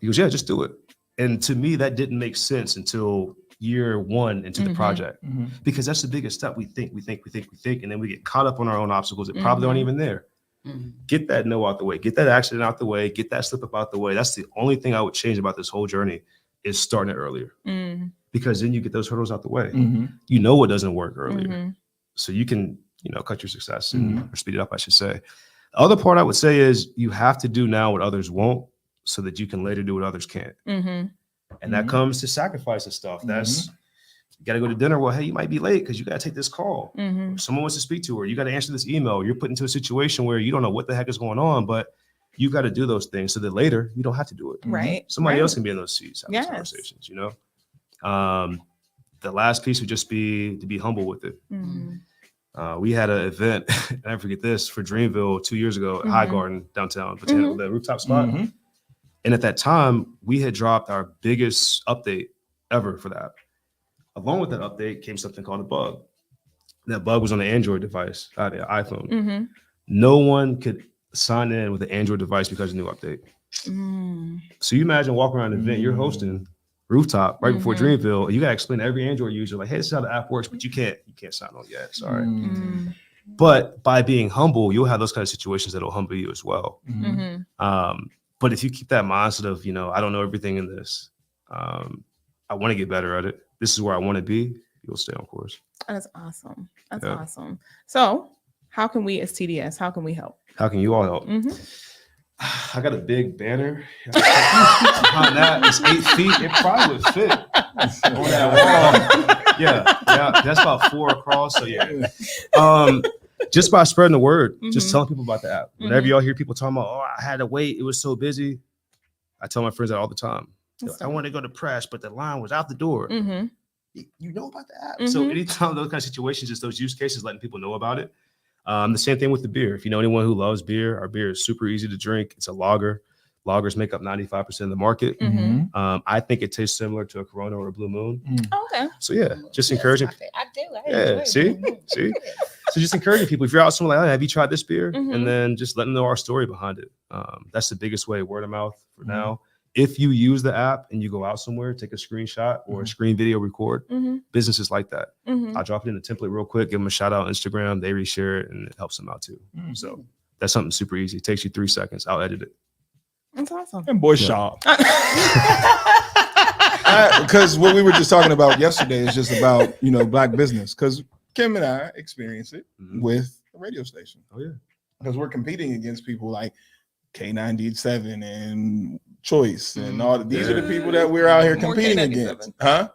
He goes, yeah, just do it. And to me, that didn't make sense until year 1 into the Mhm. project, Mhm. because that's the biggest step. We think, and then we get caught up on our own obstacles that probably aren't even there. Mhm. Get that no out the way, get that accident out the way, get that slip up out the way. That's the only thing I would change about this whole journey is starting it earlier. Mm. because then you get those hurdles out the way. Mm-hmm. You know what doesn't work earlier. Mhm. So you can, cut your success and or speed it up, I should say. The other part I would say is you have to do now what others won't so that you can later do what others can't. Mhm. And that comes to sacrificing stuff. That's you got to go to dinner. Well, hey, you might be late because you got to take this call. Mhm. Someone wants to speak to her. You got to answer this email. You're put into a situation where you don't know what the heck is going on, but you got to do those things so that later you don't have to do it. Right. Somebody right. else can be in those seats, have those Yes. conversations, The last piece would just be to be humble with it. Mhm. We had an event, I never forget this, for Dreamville 2 years ago at High Garden downtown, the rooftop spot. Mm-hmm. And at that time, we had dropped our biggest update ever for that. Along with that update came something called a bug. That bug was on the Android device, the iPhone. Mhm. No one could sign in with an Android device because of the new update. Mm. So you imagine walking around an event you're hosting, rooftop, right before Dreamville, and you gotta explain to every Android user, like, hey, this is how the app works, but you can't sign on yet. Sorry. Mm. But by being humble, you'll have those kind of situations that'll humble you as well. Mhm. But if you keep that mindset of, I don't know everything in this, I want to get better at it. This is where I want to be. You'll stay on course. That's awesome. That's Yeah. awesome. So, how can we as TDS? How can we help? How can you all help? Mhm. I got a big banner. Behind that, it's 8 feet. It probably would fit on that wall. Yeah, that's about 4 across. So yeah. Just by spreading the word, just telling people about the app. Whenever y'all hear people talking about, oh, I had to wait, it was so busy. I tell my friends that all the time. I want to go to press, but the line was out the door. Mm-hmm. You know about the app. So anytime those kind of situations, just those use cases, letting people know about it. The same thing with the beer. If you know anyone who loves beer, our beer is super easy to drink. It's a lager. Lagers make up 95% of the market. I think it tastes similar to a Corona or a Blue Moon. Okay. So yeah, just encouraging. I do. Yeah, see. So just encouraging people. If you're out somewhere like, oh, have you tried this beer? And then just letting them know our story behind it. That's the biggest way, word of mouth for now. If you use the app and you go out somewhere, take a screenshot or a screen video record, businesses like that. I'll drop it in the template real quick, give them a shout out on Instagram. They reshare it and it helps them out too. So that's something super easy. It takes you 3 seconds. I'll edit it. That's awesome. And boy, Shaw. Because what we were just talking about yesterday is just about, Black business. Because Kim and I experience it with the radio station. Oh, yeah. Because we're competing against people like K97 and Choice and all. These are the people that we're out here More competing K97. against. Huh?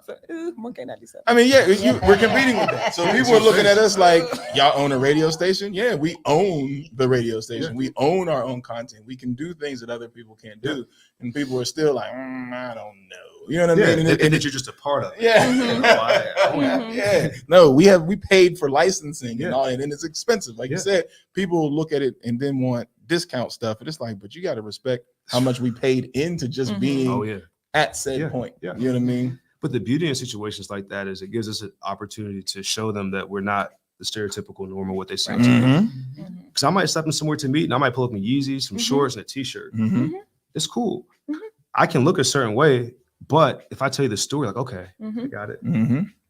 More K97. I mean, yeah, we're competing with that. So people are looking at us like, y'all own a radio station? Yeah, we own the radio station. We own our own content. We can do things that other people can't do. And people are still like, I don't know. You know what I mean? And that you're just a part of it. Yeah. Yeah. No, we paid for licensing and all that, and it's expensive. Like you said, people look at it and then want discount stuff. And it's like, but you got to respect how much we paid into just being at said point. Yeah. You know what I mean? But the beauty in situations like that is it gives us an opportunity to show them that we're not the stereotypical norm of what they say. Because I might step in somewhere to meet and I might pull up my Yeezys, some shorts, and a t-shirt. It's cool. I can look a certain way, but if I tell you the story, like, okay, I got it.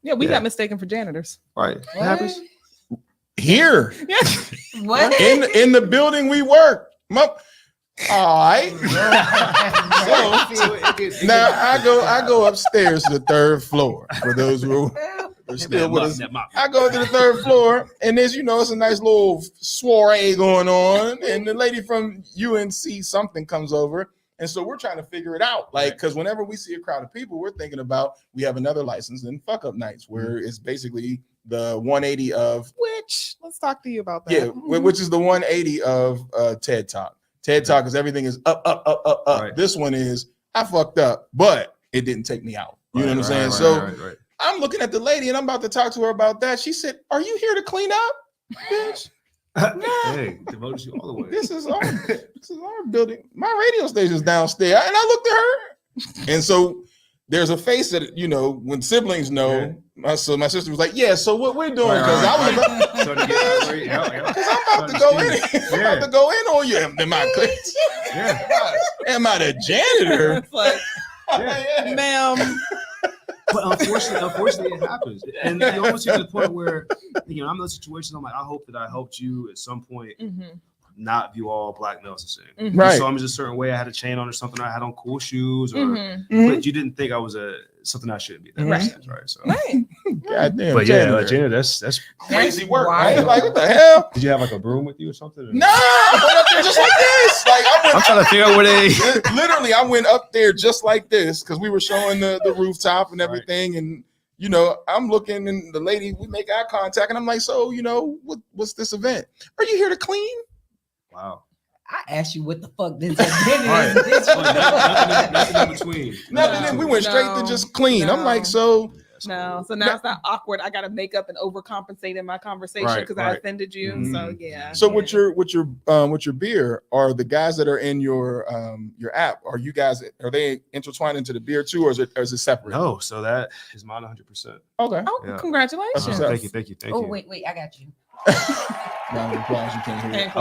Yeah, we got mistaken for janitors. Right. What happens? Here. What? In the building we work. All right. So now I go upstairs to the 3rd floor for those who are still with us. I go to the 3rd floor, and there's it's a nice little soiree going on, and the lady from UNC something comes over. And so we're trying to figure it out, because whenever we see a crowd of people, we're thinking about we have another license in Fuck Up Nights, where it's basically the 180 of which. Let's talk to you about that. Yeah, which is the 180 of TED Talk. TED Talk is everything is up. Right. This one is I fucked up, but it didn't take me out. You know what I'm saying? So I'm looking at the lady and I'm about to talk to her about that. She said, "Are you here to clean up, bitch?" Hey, devoted you all the way. This is our building. My radio station's downstairs. And I looked at her. And so there's a face that, when siblings know. So my sister was like, yeah, so what we're doing, because I was about to go in. I'm about to go in on you. Am I the janitor? It's like, ma'am. But unfortunately, it happens, and you almost get to the point where I'm in those situations. I'm like, I hope that I helped you at some point. not view all black males the same. Mhm. You Right. saw me just a certain way. I had a chain on or something. I had on cool shoes, or Mhm. but you didn't think I was something I shouldn't be. That makes Right. sense, right? So, Right. Goddamn. but yeah, janitor. like, Jana, that's. Crazy work. Wild. Right? Like, what the hell? Did you have like a broom with you or something? Or- No, I went up there just like this. Like I went I'm trying to figure out where they. literally, I went up there just like this because we were showing the rooftop and everything. And, you know, I'm looking and the lady, we make eye contact and I'm like, so, you know, what's this event? Are you here to clean? Wow. I asked you what the fuck this event Right. is. Nothing in between. Nothing. No, we went straight to no, just clean. I'm no. like, so No, so now it's not awkward. I got to make up and overcompensate in my conversation Right, because I right. offended you. Mhm. So yeah. so yeah. with your beer, are the guys that are in your app, are they intertwined into the beer too, or is it separate? No, so that is mine 100%. Okay. Oh, Yeah. congratulations! That's Thank you. Oh, you. wait, I got you. Round of applause. You can't hear it.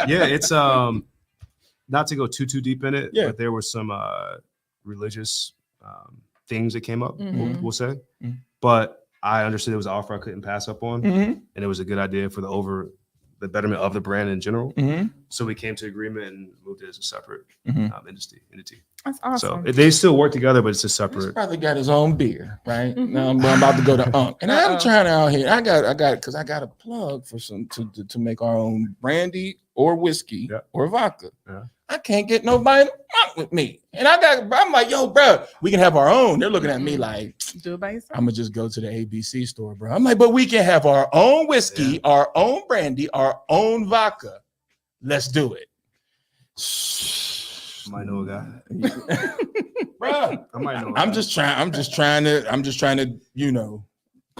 Yeah, it's not to go too deep in it, Yeah. but there were some religious things that came up. Mhm. We'll say, Mhm. but I understood it was an offer I couldn't pass up on, Mhm. and it was a good idea for the betterment of the brand in general. Mhm. So we came to agreement and moved it as a separate Mhm. entity. That's awesome. So they still work together, but it's a He's separate. probably got his own beer, right? Mhm. Now I'm about to go to Unk, and I'm Uh-oh. trying out here. I got because I got a plug for some to make our own brandy or whiskey Yeah. or vodka. Yeah. I can't get nobody to Unk with me, and I'm like, yo, bro, we can have our own. They're looking at me like, Do it by yourself. I'm gonna just go to the ABC store, bro. I'm like, but we can have our own whiskey, our own brandy, our own vodka. Let's do it. Might know a guy. Bro, I might know. I'm just trying to, you know.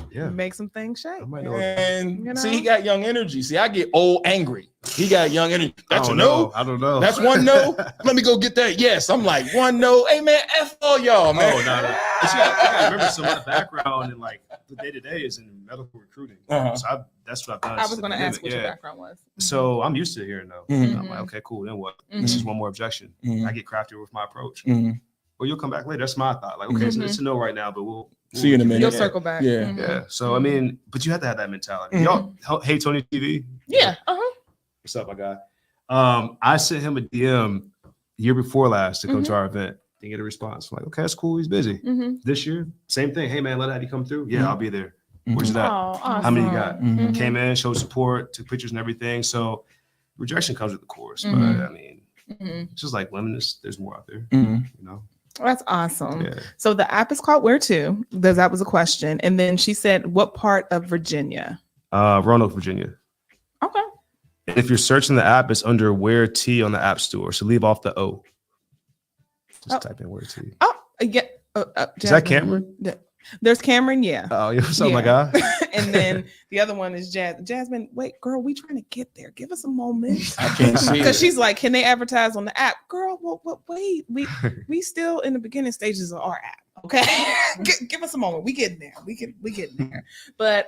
Yeah. Make some things shake. I might know. A guy. And You see, know? he got young energy. See, I get old angry. He got young energy. That's I a don't no. know. I don't know. That's one no. Let me go get that. Yes, I'm like one no. Hey man, F all y'all, man. Oh, no. But you gotta remember, some of my background and like the day to day is in medical recruiting. Uh-huh. So that's what I've done. I was since going to the ask what beginning. your background was. So I'm used to hearing no. Mhm. I'm like, okay, cool. Then what? This is one more objection. Mhm. I get craftier with my approach. Mhm. Well, you'll come back later. That's my thought. Like, okay, so it's a no right now, but we'll See you in a minute. You'll yeah. circle back. Yeah. Mhm. Yeah. So I mean, but you have to have that mentality. Mhm. Y'all hate Tony TV? Yeah. Uh-huh. What's up, my guy? I sent him a DM year before last to come to our event. Didn't get a response. I'm like, okay, that's cool. He's busy. Mm-hmm. This year, same thing. Hey man, let Addy come through. Yeah, Mhm. I'll be there. Mhm. Where's that? Oh, awesome. How many you got? Mhm. Came in, showed support, took pictures and everything. So rejection comes with the course. Mhm. But I mean, Mhm. it's just like women, there's more out there, Mhm. you know? That's awesome. Yeah. So the app is called Where To? That was a question. And then she said, what part of Virginia? Roanoke, Virginia. Okay. And if you're searching the app, it's under Where T on the App Store. So leave off the O. Just Oh. type in Where T. Oh, yeah. Is that Jasmine. Cameron? Yeah. There's Cameron, yeah. Oh, yeah, what's up, my Yeah. guy? And then the other one is Jasmine. Wait, girl, we trying to get there. Give us a moment. I can't see Because it. she's like, can they advertise on the app? Girl, wait, we still in the beginning stages of our app. Okay, give us a moment. We getting there. We getting there. But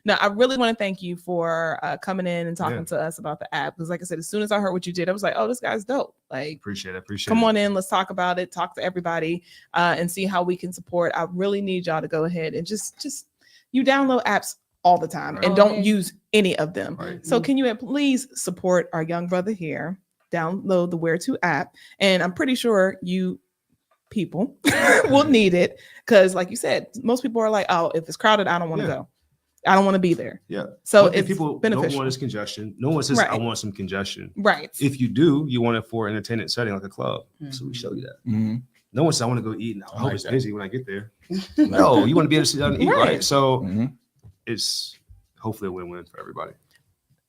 no, I really want to thank you for coming in and talking Yeah. to us about the app. Because like I said, as soon as I heard what you did, I was like, oh, this guy's dope. Like, Appreciate it. come on in, let's talk about it, talk to everybody, and see how we can support. I really need y'all to go ahead and just you download apps all the time and Right. don't use any of them. Right. So can you please support our young brother here? Download the Where To app, and I'm pretty sure you people will need it because, like you said, most people are like, "Oh, if it's crowded, I don't want to Yeah. go. I don't want to be there." Yeah. So One thing it's people don't beneficial, want is congestion. No one says, I Right. want some congestion. right? If you do, you want it for an entertainment setting like a club. So Mm-hmm. we show you that. Mhm. No one says, I want to go eat. Now, I hope like it's that. busy when I get there. No, you want to be able to sit down and eat, Right. right? So Mhm. it's hopefully a win-win for everybody.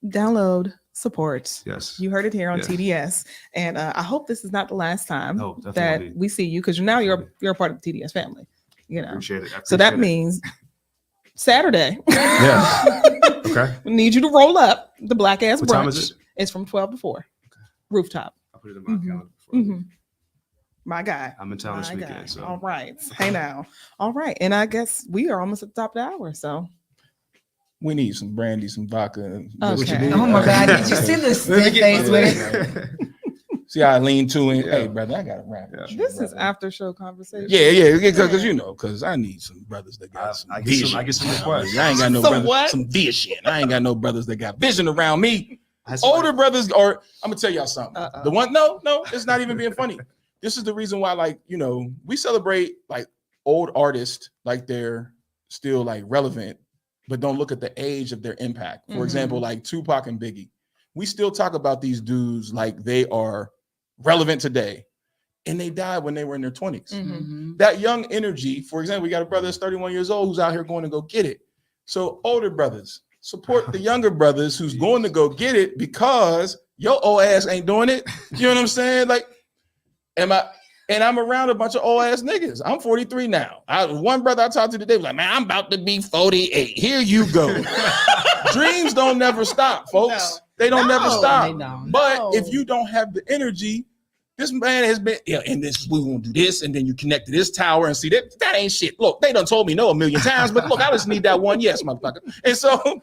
Download, support. Yes. You heard it here on Yes. TDS, and I hope this is not the last time No, that definitely. we see you because now you're Definitely. a part of the TDS family. You know, Appreciate it. I so that appreciate it. means Saturday. Yeah. Okay. We need you to roll up the black ass What brunch. time is it? It's from 12 to 4. Rooftop. I'll put it in my Mhm. calendar. Mhm. My guy. I'm in town this My weekend. guy. So All right. Hey now. All right. And I guess we are almost at the top of the hour. So We need some brandy, some vodka. and Okay. whiskey. Oh my God, did you see this Let me face get with it? See how I lean to it. Hey, brother, I got to rap. with you, This is brother. after show conversation. Yeah, because I need some brothers that got some I vision. get some requests. I ain't got no Some brothers, what? some vision. I ain't got no brothers that got vision around me. I had some- Older brothers, or I'm gonna tell y'all something. Uh-oh. The one, no, it's not even being funny. This is the reason why, like, you know, we celebrate like old artists like they're still like relevant, but don't look at the age of their impact. For Mhm. example, like Tupac and Biggie. We still talk about these dudes like they are relevant today, and they died when they were in their 20s. Mhm. That young energy, for example, we got a brother that's 31 years old who's out here going to go get it. So older brothers, support the younger brothers who's going to go get it because your old ass ain't doing it. You know what I'm saying? Like, I'm around a bunch of old ass niggas. I'm 43 now. One brother I talked to today was like, man, I'm about to be 48. Here you go. Dreams don't never stop, folks. No. They don't never No, stop. they don't. But No. if you don't have the energy, this man has been, and this we gonna do this, and then you connect to this tower and see that ain't shit. Look, they done told me no a million times, but look, I just need that one yes, motherfucker. And so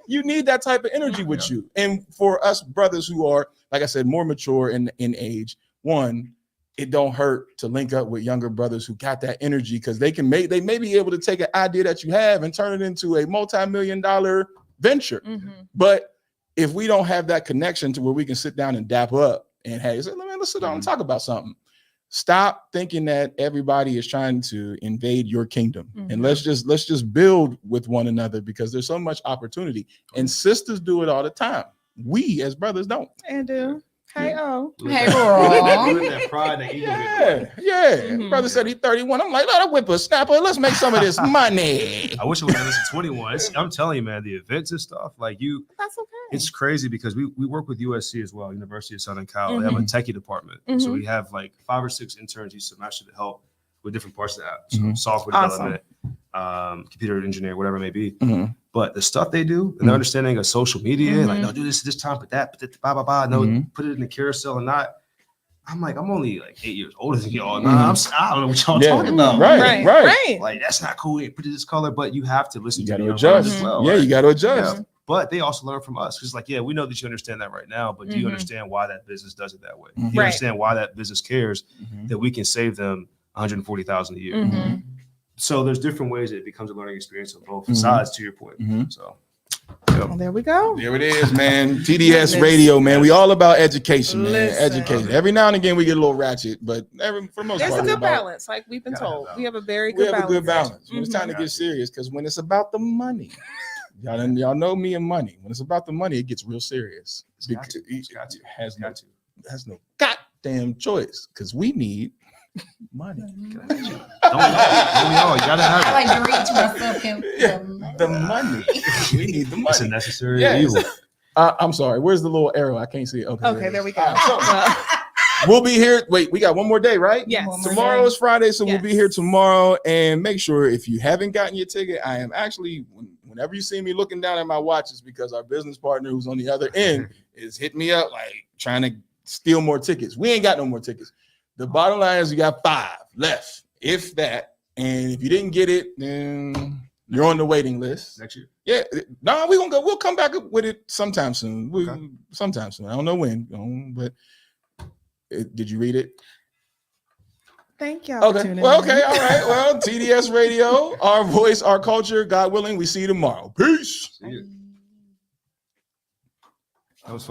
you need that type of energy with you. And for us brothers who are, like I said, more mature in age, one, it don't hurt to link up with younger brothers who got that energy because they may be able to take an idea that you have and turn it into a multi-million-dollar venture. Mhm. But if we don't have that connection to where we can sit down and dap up and hey, say, let's sit down and talk about something. Stop thinking that everybody is trying to invade your kingdom, and let's just build with one another because there's so much opportunity. And sisters do it all the time. We as brothers don't. And hey, oh. Hey, Look Raw. at that pride, that ego. Yeah. Mhm. Brother said he's 31. I'm like, let a whippersnapper. Let's make some of this money. I wish I would have listened to 21. I'm telling you, man, the events and stuff, like That's okay. it's crazy because we work with USC as well, University of Southern Cal. They have a techie department. So Mhm. we have like 5 or 6 interns each semester to help with different parts of the app. So Mhm. software Awesome. development, computer engineer, whatever it may be. Mhm. But the stuff they do and their understanding of social media, like, Mhm. no, do this time, but that, blah, blah, blah. No, Mhm. put it in the carousel and not. I'm like, I'm only like 8 years older than y'all. Mhm. I don't know what y'all Yeah. talking about. Right. Like, that's not cool. Put it this color, but you have to listen You to got the to young brothers adjust. as well. Yeah, right? you got to adjust. Yeah. But they also learn from us because, like, yeah, we know that you understand that right now, but do you Mhm. understand why that business does it that way? Mhm. Do you Right. understand why that business cares Mhm. that we can save them $140,000 a year? Mhm. So there's different ways that it becomes a learning experience on both Mhm. sides. To your point, Mhm. so Well, there we go. There it is, man. TDS Listen. Radio, man. We all about education, man. Listen. Education. Every now and again, we get a little ratchet, but for most There's part, a we're good about- balance, like we've been Gotta have told. balance. We have a very We good have a good balance. balance. When it's Mhm. time to get serious, because when it's about the money, y'all know me and money. When it's about the money, it gets real serious. It's got to. Because It's got to. it has no, Got to. has no goddamn choice because we need money. Don't we all? You gotta have I it. like to reach myself in The money. We need the It's a money. necessary Yes. evil. I'm sorry. Where's the little arrow? I can't see it. Okay, there we go. All right, so we'll be here. Wait, we got one more day, right? Yes. Tomorrow is Friday, so we'll be here Yes. tomorrow. And make sure if you haven't gotten your ticket, I am actually, whenever you see me looking down at my watch, it's because our business partner who's on the other end is hitting me up, like trying to steal more tickets. We ain't got no more tickets. The bottom line is we got 5 left, if that. And if you didn't get it, then you're on the waiting list. Next year. Yeah, no, we're gonna go. We'll come back with it sometime soon. Okay. Sometime soon. I don't know when, but did you read it? Thank y'all. for Okay. tuning Well, in. okay. All right. Well, TDS Radio, our voice, our culture. God willing, we see you tomorrow. Peace. See you. That was fun.